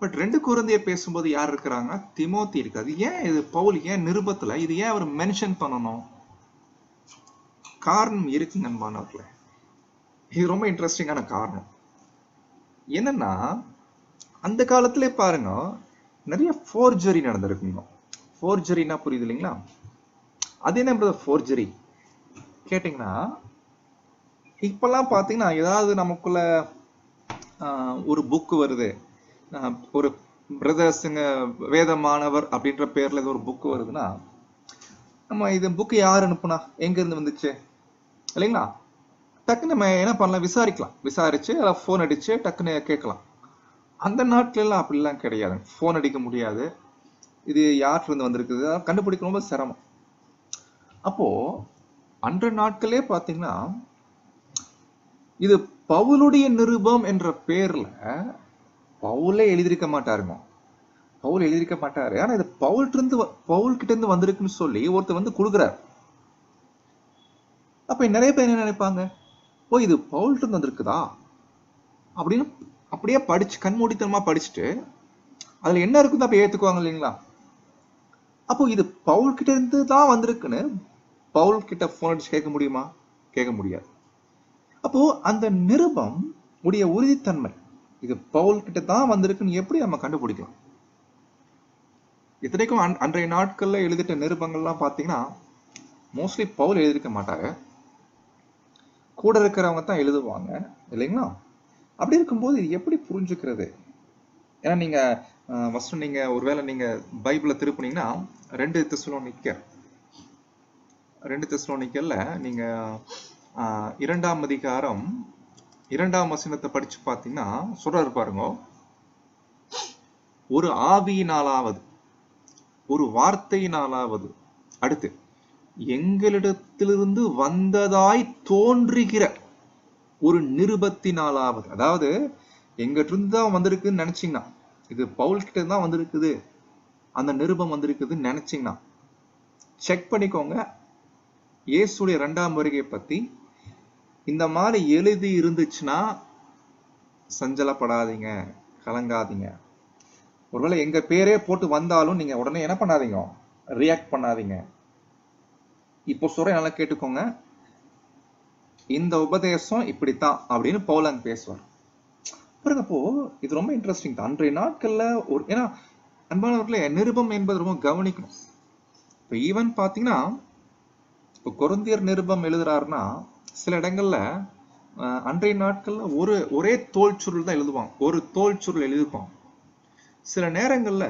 பட் 2 கொரிந்தியர் பேசும்போது யார் இருக்கிறாங்க? திமோத்தி இருக்காது. ஏன் இது பவுல் ஏன் நிருபத்துல இது ஏன் அவர் மென்ஷன் பண்ணணும்? காரணம் இருக்கு நண்பர்களே. இது ரொம்ப இன்ட்ரெஸ்டிங்கான காரணம். என்னன்னா, அந்த காலத்திலே பாருங்க நிறைய ஃபோர்ஜரி நடந்திருக்குங்க. ஃபோர்ஜரினா புரியுது இல்லைங்களா? அது என்ன ஃபோர்ஜரி கேட்டீங்கன்னா, இப்பெல்லாம் பாத்தீங்கன்னா ஏதாவது நமக்குள்ள ஒரு புக் வருது, ஒரு பிரதர்ஸுங்க வேதமானவர் அப்படின்ற பேர்ல ஒரு புக் வருதுன்னா, நம்ம இது புக் யார் அனுப்புனா, எங்க இருந்து வந்துச்சு இல்லைங்களா? டக்குன்னு நம்ம என்ன பண்ணலாம், விசாரிக்கலாம். விசாரிச்சு போன் அடிச்சு டக்குன்னு கேட்கலாம். அந்த நாட்கள் எல்லாம் அப்படிலாம் கிடையாது. போன் அடிக்க முடியாது. இது யார்கிட்ட இருந்து வந்திருக்குது கண்டுபிடிக்க ரொம்ப சிரமம். அப்போ அன்றைய நாட்களே பாத்தீங்கன்னா, இது பவுலுடைய நிருபம் என்ற பேர்ல பவுலே எழுதியிருக்க மாட்டாருங்க. பவுல் எழுதியிருக்க மாட்டாரு. ஆனா இது பவுல் கிட்ட இருந்து வந்திருக்குன்னு சொல்லி ஒருத்தர் வந்து கொடுக்குறாரு. அப்ப நிறைய பேர் என்ன நினைப்பாங்க, ஓ இது பவுல்கிட்ட இருந்து வந்திருக்குதா அப்படின்னு அப்படியே படிச்சு கண்மூடித்தனமா படிச்சுட்டு அதுல என்ன இருக்குதோ அப்ப ஏத்துக்குவாங்க இல்லைங்களா? அப்போ இது பவுல் கிட்ட இருந்து தான் வந்திருக்குன்னு பவுல் கிட்ட போன் அடிச்சு கேட்க முடியுமா? கேட்க முடியாது. அப்போ அந்த நிருபம் உடைய உறுதித்தன்மை இது பவுல் கிட்ட தான் வந்திருக்குன்னு எப்படி நம்ம கண்டுபிடிக்கலாம்? இத்தனைக்கும் அன்றைய நாட்கள்ல எழுதிட்ட நிருபங்கள்லாம் பாத்தீங்கன்னா மோஸ்ட்லி பவுல் எழுதியிருக்க மாட்டாங்க, கூட இருக்கிறவங்க தான் எழுதுவாங்க இல்லைங்களா? அப்படி இருக்கும்போது இது எப்படி புரிஞ்சுக்கிறது? ஏன்னா நீங்க ஃபர்ஸ்ட் நீங்க ஒருவேளை நீங்க பைபிளை திருப்புனீங்கன்னா 2 தெசலோனிக்கல்ல நீங்க 2ஆம் அதிகாரம் 2ஆம் வசனத்தை படிச்சு பாத்தீங்கன்னா சொல்றாரு பாருங்க, ஒரு ஆவியினாலாவது ஒரு வார்த்தையினாலாவது அடுத்து எங்களிடத்திலிருந்து வந்ததாய் தோன்றுகிற ஒரு நிருபத்தினாலாவது, அதாவது எங்கிட்ட இருந்து தான் வந்திருக்குன்னு நினைச்சீங்கன்னா, இது பவுல் கிட்ட தான் வந்திருக்குது அந்த நிருபம் வந்திருக்குதுன்னு நினைச்சீங்கன்னா செக் பண்ணிக்கோங்க. இயேசுடைய 2ஆம் வருகை பத்தி இந்த மாதிரி எழுதி இருந்துச்சுன்னா சஞ்சலப்படாதீங்க, கலங்காதீங்க. ஒருவேளை எங்க பேரே போட்டு வந்தாலும் நீங்க உடனே என்ன பண்ணாதீங்க, ரியாக்ட் பண்ணாதீங்க. இப்போ சொல்ற நல்லா கேட்டுக்கோங்க, இந்த உபதேசம் இப்படித்தான் அப்படின்னு பவுலன் பேசுவார் பாருங்க. அப்போ இது ரொம்ப இன்ட்ரெஸ்டிங் தான். அன்றைய நாட்கள்ல ஒரு ஏன்னா அன்பானவர்களே நிருபம் என்பது ரொம்ப கவனிக்கணும். இப்போ ஈவன் பாத்தீங்கன்னா இப்போ கொரிந்தியர் நிருபம் எழுதுறாருன்னா சில இடங்கள்ல அன்றைய நாட்கள்ல ஒரே தோல் சுருள் தான் எழுதுவாங்க, ஒரு தோல் சுருள் எழுதிருப்பாங்க. சில நேரங்கள்ல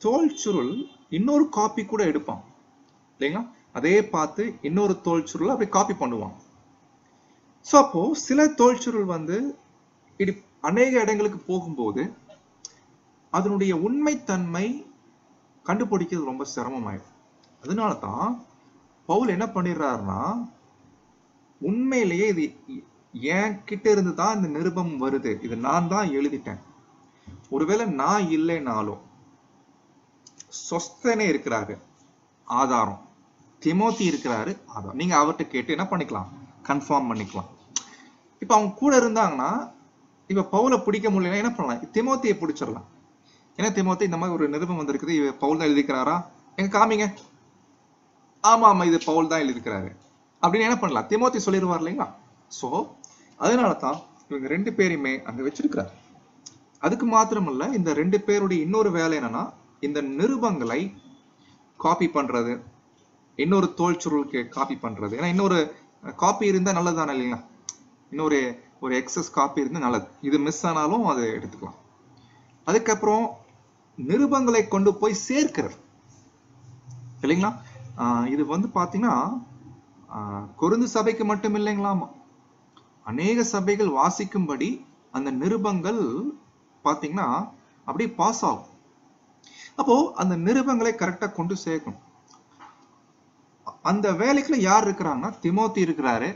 தோல் சுருள் இன்னொரு காப்பி கூட எடுப்பான் இல்லைங்களா? அதே பார்த்து இன்னொரு தோல் சுருள் அப்படி காப்பி பண்ணுவாங்க. ஸோ அப்போ சில தோல் சுருள் வந்து இது அநேக இடங்களுக்கு போகும்போது அதனுடைய உண்மைத்தன்மை கண்டுபிடிக்கிறது ரொம்ப சிரமமாயிடும். அதனாலதான் பவுல் என்ன பண்ணிடுறாருன்னா, உண்மையிலேயே இது என் கிட்ட இருந்து தான் இந்த நிருபம் வருது, இது நான் தான் எழுதிட்டேன். ஒருவேளை நான் இல்லைனாலும் சொஸ்தனே இருக்கிறாரு ஆதாரம், திமோத்தி இருக்கிறாரு ஆதாரம், நீங்க அவர்கிட்ட கேட்டு என்ன பண்ணிக்கலாம், கன்ஃபார்ம் பண்ணிக்கலாம். இப்ப அவங்க கூட இருந்தாங்கன்னா இப்ப பவுலை பிடிக்க முடியல என்ன பண்ணலாம், திமோத்தியை பிடிச்சிடலாம். ஏன்னா திமோத்தி இந்த மாதிரி ஒரு நிருபம் வந்திருக்குது, பவுல் தான் எழுதிக்கிறாரா, எங்க காமிங்க, ஆமா ஆமா இது பவுல் தான் எழுதிக்கிறாரு அப்படின்னு என்ன பண்ணலாம், திமோத்தி சொல்லிடுவார் இல்லைங்களா? சோ அதனாலதான் இவங்க 2 பேரையுமே அங்க வச்சிருக்கிறார். அதுக்கு மாத்திரமல்ல, இந்த 2 பேருடைய இன்னொரு வேலை என்னன்னா, இந்த நிருபங்களை காப்பி பண்றது, இன்னொரு தோல் சுருளுக்கு காப்பி பண்றது. ஏன்னா இன்னொரு காப்பி இருந்தா நல்லதுதானே இல்லைங்களா? இன்னொரு எக்ஸஸ் காப்பி இருந்தா நல்லது, இது மிஸ் ஆனாலும் அதை எடுத்துக்கலாம். அதுக்கப்புறம் நிருபங்களை கொண்டு போய் சேர்க்கிறது இல்லைங்களா? இது வந்து பாத்தீங்கன்னா கொரிந்து சபைக்கு மட்டும் இல்லைங்களாமா, அநேக சபைகள் வாசிக்கும்படி அந்த நிருபங்கள் பாத்தீங்கன்னா அப்படியே பாஸ் ஆகும். அப்போ அந்த நிருபங்களை கரெக்டா கொண்டு சேர்க்கணும். அந்த வேலைக்குள்ள யார் இருக்கிறாங்கன்னா திமோத்தி இருக்கிறாரு,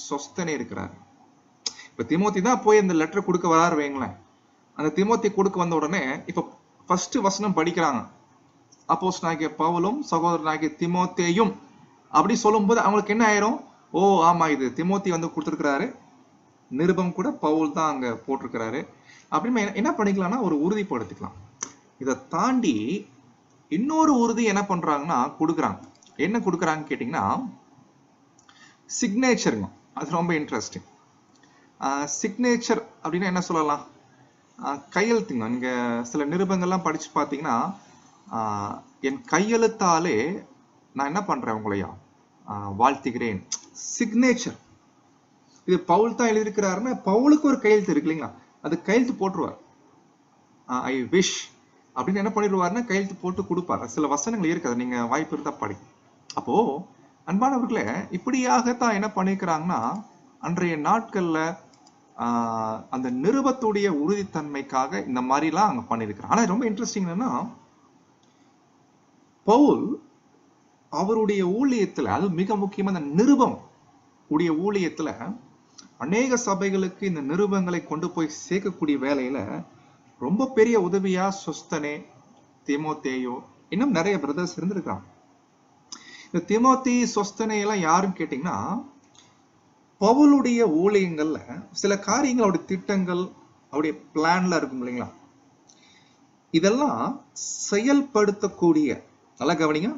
சொஸ்தனே இருக்கிறாரு. இப்ப திமோத்தி தான் போய் அந்த லெட்டர் கொடுக்க வராரு வைங்களேன். அந்த திமோத்தி கொடுக்க வந்த உடனே இப்ப ஃபர்ஸ்ட் வசனம் படிக்கிறாங்க. அப்போஸ்தலனாகிய பவுலும் சகோதரனாகிய திமோத்தேயும் அப்படி சொல்லும்போது அவங்களுக்கு என்ன ஆயிரும், ஓ ஆமா இது திமோத்தி வந்து கொடுத்துருக்கிறாரு, நிருபம் கூட பவுல் தான் அங்க போட்டிருக்கிறாரு அப்படின்னு என்ன பண்ணிக்கலாம்னா ஒரு உறுதிப்படுத்திக்கலாம். இதை தாண்டி இன்னொரு உறுதி என்ன பண்றாங்கன்னா கொடுக்குறாங்க. என்ன கொடுக்குறாங்கன்னு கேட்டீங்கன்னா சிக்னேச்சருங்க. அது ரொம்ப இன்ட்ரெஸ்டிங். சிக்னேச்சர் அப்படின்னா என்ன சொல்லலாம், கையெழுத்துங்க. நீங்க சில நிருபங்கள்லாம் படிச்சு பார்த்தீங்கன்னா என் கையெழுத்தாலே நான் என்ன பண்றேன் உங்களையா வாழ்த்துகிறேன், சிக்னேச்சர். இது பவுல் தான் எழுதியிருக்கிறாருன்னா பவுலுக்கு ஒரு கையெழுத்து இருக்கு இல்லைங்களா, அது கையெழுத்து போட்டுருவார். ஐ விஷ் அப்படின்னு என்ன பண்ணிடுவாருன்னா கையெழுத்து போட்டு கொடுப்பார். சில வசனங்கள் இருக்குது, நீங்க வாய்ப்பு இருந்தா படி. அப்போ அன்பானவர்களே, இப்படியாகத்தான் என்ன பண்ணிக்கிறாங்கன்னா அன்றைய நாட்கள்ல அந்த நிருபத்துடைய உறுதித்தன்மைக்காக இந்த மாதிரிலாம் அங்க பண்ணிருக்கிறாங்க. ஆனா ரொம்ப இன்ட்ரெஸ்டிங் என்னன்னா பவுல் அவருடைய ஊழியத்துல, அது மிக முக்கியமா இந்த நிருபம் உடைய ஊழியத்துல அநேக சபைகளுக்கு இந்த நிருபங்களை கொண்டு போய் சேர்க்கக்கூடிய வேலையில ரொம்ப பெரிய உதவியா சொஸ்தனே, தீமோத்தேயோ, இன்னும் நிறைய பிரதர்ஸ் இருந்திருக்காங்க. இந்த தீமோத்தி, சொஸ்தனே எல்லாம் யாருன்னு கேட்டீங்கன்னா பவுலுடைய ஊழியங்கள்ல சில காரியங்கள் அவருடைய திட்டங்கள் அவருடைய பிளான்ல இருக்கும் இல்லைங்களா, இதெல்லாம் செயல்படுத்தக்கூடிய, நல்லா கவனிங்க,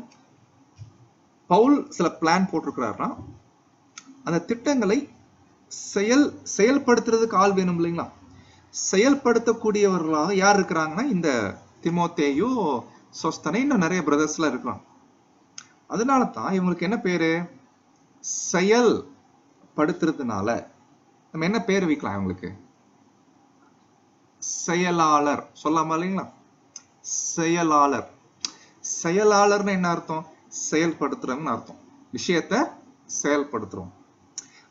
பவுல் சில பிளான் போட்டிருக்கிறாருன்னா அந்த திட்டங்களை செயல்படுத்துறதுக்கு ஆள் வேணும் இல்லைங்களா. செயல்படுத்தக்கூடியவர்களாக யார் இருக்கிறாங்கன்னா இந்த தீமோத்தேயு, சொஸ்தனே, இன்னும் நிறைய பிரதர்ஸ்ல இருக்கிறாங்க. அதனால தான் இவங்களுக்கு என்ன பேரு, செயல்படுத்துறதுனால நம்ம என்ன பேர் வைக்கலாம் இவங்களுக்கு, செயலாளர் சொல்லாம இல்லைங்களா. செயலாளர், செயலாளர்னு என்ன அர்த்தம், செயல்படுத்துறோம்னு அர்த்தம், விஷயத்தை செயல்படுத்துறோம்.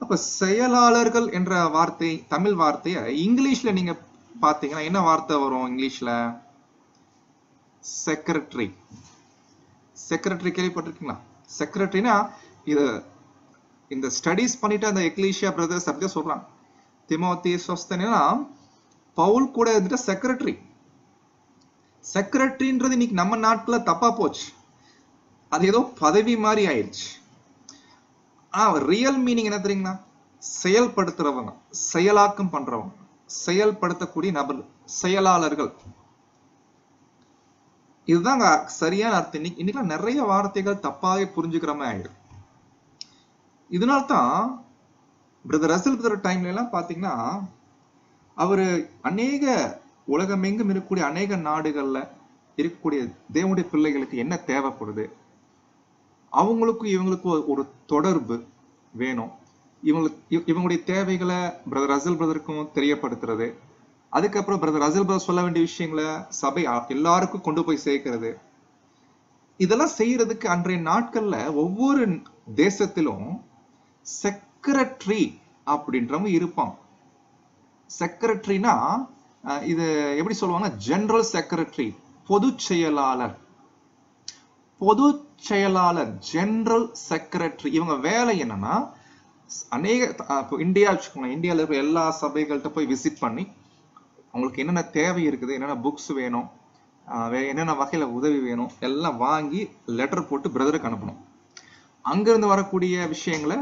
அப்ப செயலாளர்கள் என்ற வார்த்தை, தமிழ் வார்த்தைய இங்கிலீஷ்ல நீங்க பாத்தீங்கன்னா என்ன வார்த்தை வரும் இங்கிலீஷ்ல, செக்ரட்டரி. செக்ரட்டரி கேள்விப்பட்டிருக்கீங்களா? செக்ரட்டரினா இது இந்த ஸ்டடிஸ் பண்ணிட்டு அந்த எக்லீஷியா பிரதர்ஸ் அப்படியே சொல்றாங்க. தீமோத்தி, சொஸ்தனேனா பவுல் கூட இருந்துட்டு செக்ரட்டரி. செக்ரட்டரின்றது இன்னைக்கு நம்ம நாட்டுல தப்பா போச்சு, அது ஏதோ பதவி மாதிரி ஆயிடுச்சு. ரியல் மீனிங் என்ன தெரியுங்களா, செயல்படுத்துறவங்க, செயலாக்கம் பண்றவங்க, செயல்படுத்தக்கூடிய நபர், செயலாளர்கள். இதுதாங்க சரியான அர்த்தம். இன்னைக்கு நிறைய வார்த்தைகள் தப்பாக புரிஞ்சுக்கிற மாதிரி ஆயிடும். இதனால்தான் பிரதர் ரசல் பிரதர் டைம்ல எல்லாம் பாத்தீங்கன்னா அவரு அநேக உலகமெங்கும் இருக்கக்கூடிய அநேக நாடுகள்ல இருக்கக்கூடிய தேவனுடைய பிள்ளைகளுக்கு என்ன தேவைப்படுது, அவங்களுக்கும் இவங்களுக்கும் ஒரு தொடர்பு வேணும், இவங்களுடைய தேவைகளை பிரதர் ரசல் பிரதருக்கும் தெரியப்படுத்துறது, அதுக்கப்புறம் பிரதர் ரசல் பிரதர் சொல்ல வேண்டிய விஷயங்களை சபை எல்லாருக்கும் கொண்டு போய் சேர்க்கிறது, இதெல்லாம் செய்யறதுக்கு அன்றைய நாட்கள்ல ஒவ்வொரு தேசத்திலும் செக்ரட்டரி அப்படின்றவங்க இருப்பான். செக்ரட்டரினா இது எப்படி சொல்லுவாங்க, ஜெனரல் செக்ரட்டரி, பொது செயலாளர். பொது செயலாளர், ஜெனரல் செக்ரட்டரி, இவங்க வேலை என்னன்னா அநேக இந்தியா வச்சுக்கோங்க, இந்தியாவில் இருக்கிற எல்லா சபைகள்கிட்ட போய் விசிட் பண்ணி அவங்களுக்கு என்னென்ன தேவை இருக்குது, என்னென்ன புக்ஸ் வேணும், என்னென்ன வகையில உதவி வேணும் எல்லாம் வாங்கி லெட்டர் போட்டு பிரதருக்கு அனுப்பணும். அங்கிருந்து வரக்கூடிய விஷயங்களை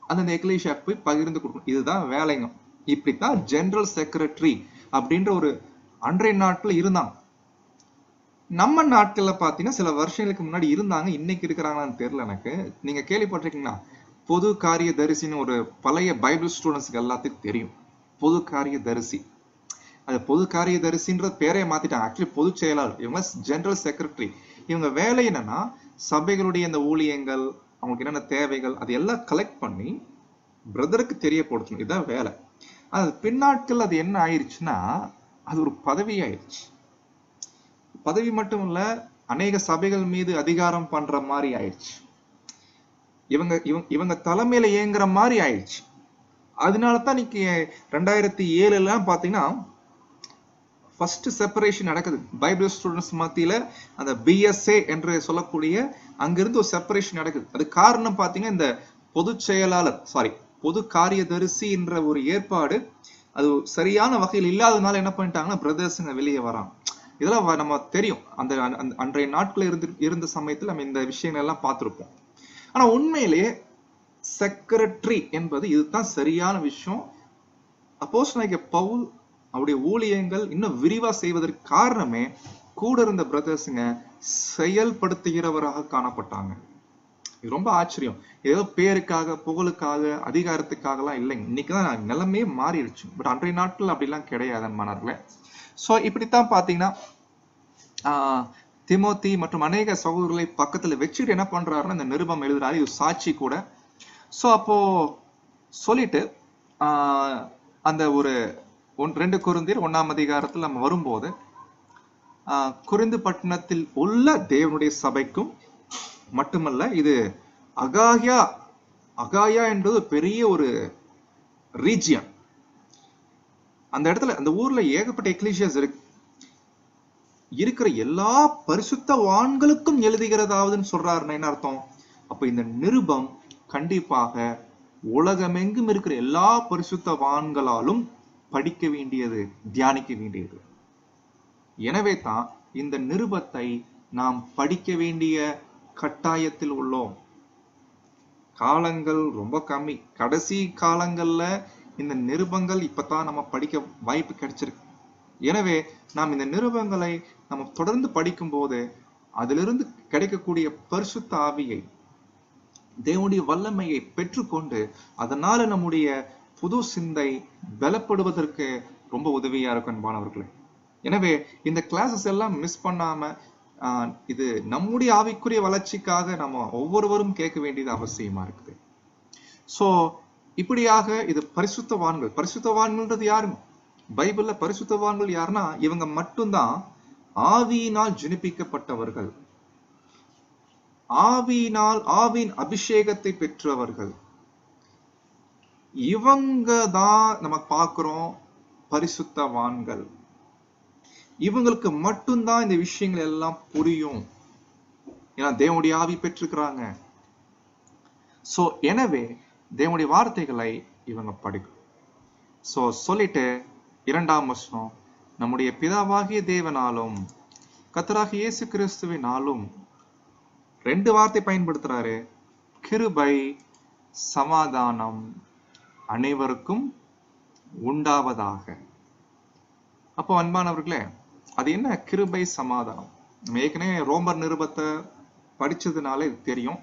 அந்த எக்லீஷியாக்கு போய் பகிர்ந்து கொடுக்கணும். இதுதான் வேலைங்க. இப்படித்தான் ஜெனரல் செக்ரட்டரி அப்படின்ற ஒரு அன்றைய நாட்கள் இருந்தாங்க. நம்ம நாட்கள்ல பாத்தீங்கன்னா சில வருஷங்களுக்கு முன்னாடி இருந்தாங்க, இன்னைக்கு இருக்கிறாங்களான்னு தெரியல எனக்கு. நீங்க கேள்விப்பட்டிருக்கீங்களா, பொது காரிய தரிசின்னு ஒரு பழைய பைபிள் ஸ்டூடெண்ட்ஸ்க்கு எல்லாத்துக்கும் தெரியும். பொது காரிய தரிசி, அது பொது காரிய தரிசின்ற பேரைய மாத்திட்டாங்க. ஆக்சுவலி பொது செயலாளர், இவங்க ஜெனரல் செக்ரட்டரி. இவங்க வேலை என்னன்னா சபைகளுடைய இந்த ஊழியங்கள், அவங்களுக்கு என்னென்ன தேவைகள் அது எல்லாம் கலெக்ட் பண்ணி பிரதருக்கு தெரியப்படுத்தணும். இதுதான் வேலை. அது பின்னாட்கள் அது என்ன ஆயிடுச்சுன்னா அது ஒரு பதவி ஆயிடுச்சு. பதவி மட்டும் இல்ல, அநேக சபைகள் மீது அதிகாரம் பண்ற மாதிரி ஆயிடுச்சு. இவங்க தலைமையில இயங்குற மாதிரி ஆயிடுச்சு. அதனாலதான் இன்னைக்கு 2007 பாத்தீங்கன்னா ஃபர்ஸ்ட் செப்பரேஷன் நடக்குது பைபிள் ஸ்டூடெண்ட்ஸ் மத்தியில. அந்த பிஎஸ்ஏ என்று சொல்லக்கூடிய அங்கிருந்து ஒரு செப்பரேஷன் நடக்குது. அது காரணம் பாத்தீங்கன்னா இந்த பொது செயலாளர், பொது காரியதரிசி என்ற ஒரு ஏற்பாடு அது சரியான வகையில் இல்லாதனால என்ன பண்ணிட்டாங்கன்னா பிரதர்ஸுங்க வெளியே வராங்க. இதெல்லாம் நம்ம தெரியும். அந்த அன்றைய நாட்கள் இருந்த சமயத்தில் நம்ம இந்த விஷயங்கள் எல்லாம் பார்த்திருப்போம். ஆனா உண்மையிலேயே செக்ரட்டரி என்பது இதுதான் சரியான விஷயம். அப்போஸ்தலனாகிய பவுல் அவருடைய ஊழியங்கள் இன்னும் விரிவா செய்வதற்கு காரணமே கூட இருந்த பிரதர்ஸுங்க செயல்படுத்துகிறவராக காணப்பட்டாங்க. இது ரொம்ப ஆச்சரியம். ஏதோ பேருக்காக புகழுக்காக அதிகாரத்துக்காக எல்லாம் இல்லைங்க. இன்னைக்குதான் நிலைமையே மாறிடுச்சு. பட் அன்றைய நாட்கள் அப்படிலாம் கிடையாது அன்பானவர்களே. சோ இப்படித்தான் பாத்தீங்கன்னா திமோத்தி மற்றும் அநேக சகோதரர்களை பக்கத்துல வச்சுட்டு என்ன பண்றாருன்னா இந்த நிருபம் எழுதுறாரு. இது சாட்சி கூட. சோ அப்போ சொல்லிட்டு அந்த ஒரு 2 கொரிந்தியர் 1ஆம் அதிகாரத்தில் நம்ம வரும்போது கொரிந்து பட்டணத்தில் உள்ள தேவனுடைய சபைக்கும் மட்டுமல்ல, இது அகாயா என்பது பெரிய ஒரு ரீஜியன். அந்த இடத்துல அந்த ஊர்ல ஏகப்பட்ட எக்லீசியாஸ் இருக்கிற எல்லா பரிசுத்தவான்களுக்கும் எழுதுகிறதாவதுன்னு சொல்றாருன்னா என்ன அர்த்தம்? அப்ப இந்த நிருபம் கண்டிப்பாக உலகமெங்கும் இருக்கிற எல்லா பரிசுத்தவான்களாலும் படிக்க வேண்டியது, தியானிக்க வேண்டியது. எனவே தான் இந்த நிருபத்தை நாம் படிக்க வேண்டிய கட்டாயத்தில் உள்ளோம். காலங்கள் ரொம்ப கம்மி. கடைசி காலங்கள்ல இந்த நிருபங்கள் இப்பதான் நம்ம படிக்க வாய்ப்பு கிடைச்சிருக்கு. எனவே நாம் இந்த நிருபங்களை நம்ம தொடர்ந்து படிக்கும் போது அதிலிருந்து கிடைக்கக்கூடிய பரிசுத்த ஆவியை, தேவனுடைய வல்லமையை பெற்றுக்கொண்டு அதனால நம்முடைய புது சிந்தை பலப்படுவதற்கு ரொம்ப உதவியா இருக்கும் அன்பானவர்களே. எனவே இந்த கிளாஸஸ் எல்லாம் மிஸ் பண்ணாம இது நம்முடைய ஆவிக்குரிய வளர்ச்சிக்காக நம்ம ஒவ்வொருவரும் கேட்க வேண்டியது அவசியமா இருக்குது. சோ இப்படியாக இது பரிசுத்தவான்கள். பரிசுத்தவான்கள்ன்றது யாருங்க? பைபிள்ல பரிசுத்தவான்கள் யாருன்னா இவங்க மட்டும்தான் ஆவியினால் ஜனிப்பிக்கப்பட்டவர்கள், ஆவியின் அபிஷேகத்தை பெற்றவர்கள். இவங்க தான் நம்ம பார்க்கிறோம் பரிசுத்தவான்கள். இவங்களுக்கு மட்டும்தான் இந்த விஷயங்கள் எல்லாம் புரியும். ஏன்னா தேவனுடைய ஆவி பெற்றிருக்கிறாங்க. சோ எனவே தேவனுடைய வார்த்தைகளை இவங்க படிக்கும். சோ சொல்லிட்டு 2ஆம் வசனம், நம்முடைய பிதாவாகிய தேவனாலும் கர்த்தராகிய இயேசு கிறிஸ்துவினாலும் 2 வார்த்தை பயன்படுத்துறாரு. கிருபை சமாதானம் அனைவருக்கும் உண்டாவதாக. அப்போ அன்பானவர்களே, அது என்ன கிருபை சமாதானம்? நம்ம ஏற்கனவே ரோமர் நிருபத்தை படிச்சதுனால இது தெரியும்.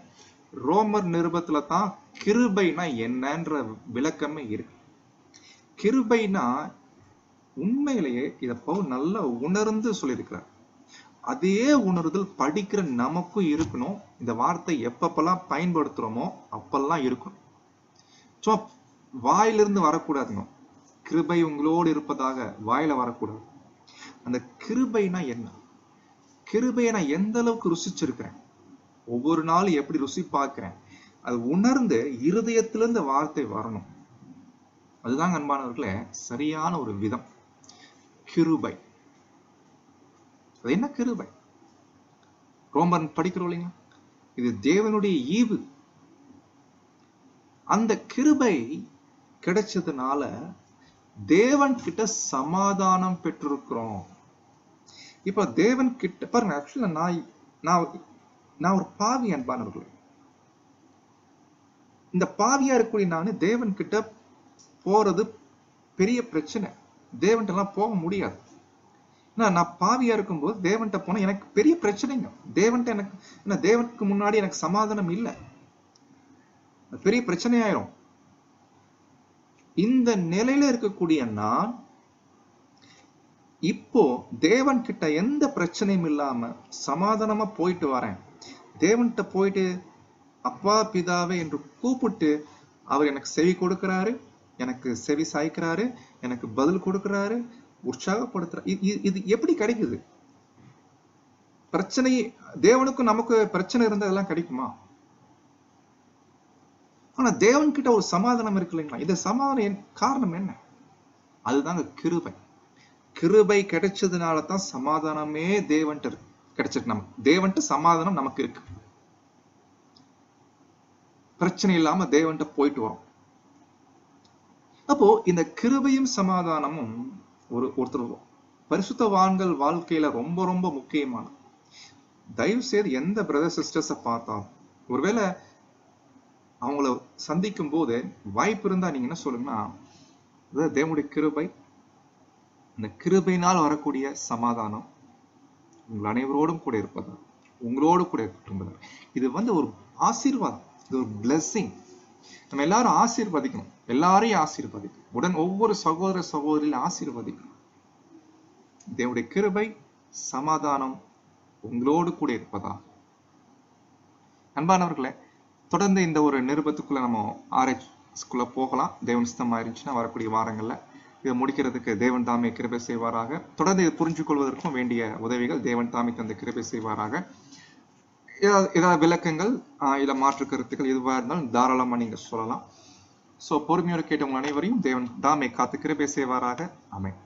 ரோமர் நிருபத்துல தான் கிருபைனா என்னன்ற விளக்கமே இருக்கு. கிருபைனா உண்மையிலேயே இத பவுல் நல்லா உணர்ந்து சொல்லியிருக்கிறார். அதே உணர்தல் படிக்கிற நமக்கும் இருக்கணும். இந்த வார்த்தை எப்பப்பெல்லாம் பயன்படுத்துறோமோ அப்பெல்லாம் இருக்கணும். சோ வாயிலிருந்து வரக்கூடாதுங்க. கிருபை உங்களோடு இருப்பதாக வாயில வரக்கூடாது. அந்த கிருபைனா என்ன? கிருபையை நான் எந்த அளவுக்கு ருசிச்சிருக்கிறேன், ஒவ்வொரு நாளும் எப்படி ருசி பார்க்கிறேன், அது உணர்ந்து இருதயத்திலிருந்து வார்த்தை வரணும். அதுதான் அன்பானவர்களே சரியான ஒரு விதம். கிருபை. அது என்ன கிருபை? ரோமர் படிக்கிறோம் இல்லைங்களா? இது தேவனுடைய ஈவு. அந்த கிருபை கிடைச்சதுனால தேவன் கிட்ட சமாதானம் பெற்றிருக்கிறோம். இப்ப தேவன் கிட்ட பாருங்க, ஆக்சுவலா நான் ஒரு பாவி அன்பானவர்களே. இந்த பாவியா இருக்கக்கூடிய நானு தேவன் கிட்ட போறது பெரிய பிரச்சனை. தேவன்கிட்ட எல்லாம் போக முடியாது. நான் பாவியா இருக்கும்போது தேவன்கிட்ட போனா எனக்கு பெரிய பிரச்சனைங்க. தேவன்கிட்ட எனக்கு தேவனுக்கு முன்னாடி எனக்கு சமாதானம் இல்லை, பெரிய பிரச்சனையாயிரும். இந்த நிலையில இருக்கக்கூடிய நான் இப்போ தேவன் கிட்ட எந்த பிரச்சனையும் இல்லாம சமாதானமா போயிட்டு வரேன். தேவன்கிட்ட போயிட்டு அப்பா பிதாவே என்று கூப்பிட்டு அவர் எனக்கு செவி கொடுக்கிறாரு, எனக்கு செவி சாய்க்கிறாரு, எனக்கு பதில் கொடுக்கிறாரு, உற்சாகப்படுத்துறாரு. இது எப்படி கிடைக்குது? பிரச்சனை தேவனுக்கும் நமக்கு பிரச்சனை இருந்தா இதெல்லாம் கிடைக்குமா? ஆனா தேவன் கிட்ட ஒரு சமாதானம் இருக்கு இல்லைங்களா? இந்த சமாதானம் காரணம் என்ன? அதுதாங்க கிருபை. கிருபை கிடைச்சதுனாலதான் சமாதானமே தேவன்ட்டு கிடைச்சிருக்கு. நமக்கு தேவன்ட்டு சமாதானம் நமக்கு இருக்கு. பிரச்சனை இல்லாம தேவன்ட்ட போயிட்டு வரோம். அப்போ இந்த கிருபையும் சமாதானமும் ஒருத்தர் பரிசுத்தவான்கள் வாழ்க்கையில ரொம்ப ரொம்ப முக்கியமானது. தயவு செய்து எந்த பிரதர் சிஸ்டர்ஸை பார்த்தாலும், ஒருவேளை அவங்கள சந்திக்கும் போது வாய்ப்பு இருந்தா நீங்க என்ன சொல்லுங்கன்னா, தேவனுடைய கிருபை, இந்த கிருபையினால் வரக்கூடிய சமாதானம் உங்கள் அனைவரோடும் கூட இருப்பதா, உங்களோடு கூட இருக்கட்டும். இது ஒரு ஆசீர்வாதம், இது ஒரு பிளெஸிங். நம்ம எல்லாரும் ஆசீர்வதிக்கணும், எல்லாரையும் ஆசீர்வதிக்கணும், உடன் ஒவ்வொரு சகோதர சகோதரியும் ஆசீர்வதிக்கணும். தேவனுடைய கிருபை சமாதானம் உங்களோடு கூட இருப்பதா. அன்பானவர்களே, தொடர்ந்து இந்த ஒரு நிருபத்துக்குள்ள நம்ம ஆராய்ச்சிக்குள்ள போகலாம். தேவன் சித்தமா இருந்துச்சுன்னா வரக்கூடிய வாரங்கள்ல இதை முடிக்கிறதுக்கு தேவன் தாமே கிருபை செய்வாராக. தொடர்ந்து இதை புரிஞ்சு கொள்வதற்கும் வேண்டிய உதவிகள் தேவன் தாமே தந்த கிருபை செய்வாராக. ஏதாவது விளக்கங்கள் இல்ல மாற்று கருத்துக்கள் எதுவாக இருந்தாலும் தாராளமா நீங்க சொல்லலாம். சோ பொறுமையோடு கேட்ட உங்கள் அனைவரையும் தேவன் தாமே காத்து கிருபை செய்வாராக. ஆமென்.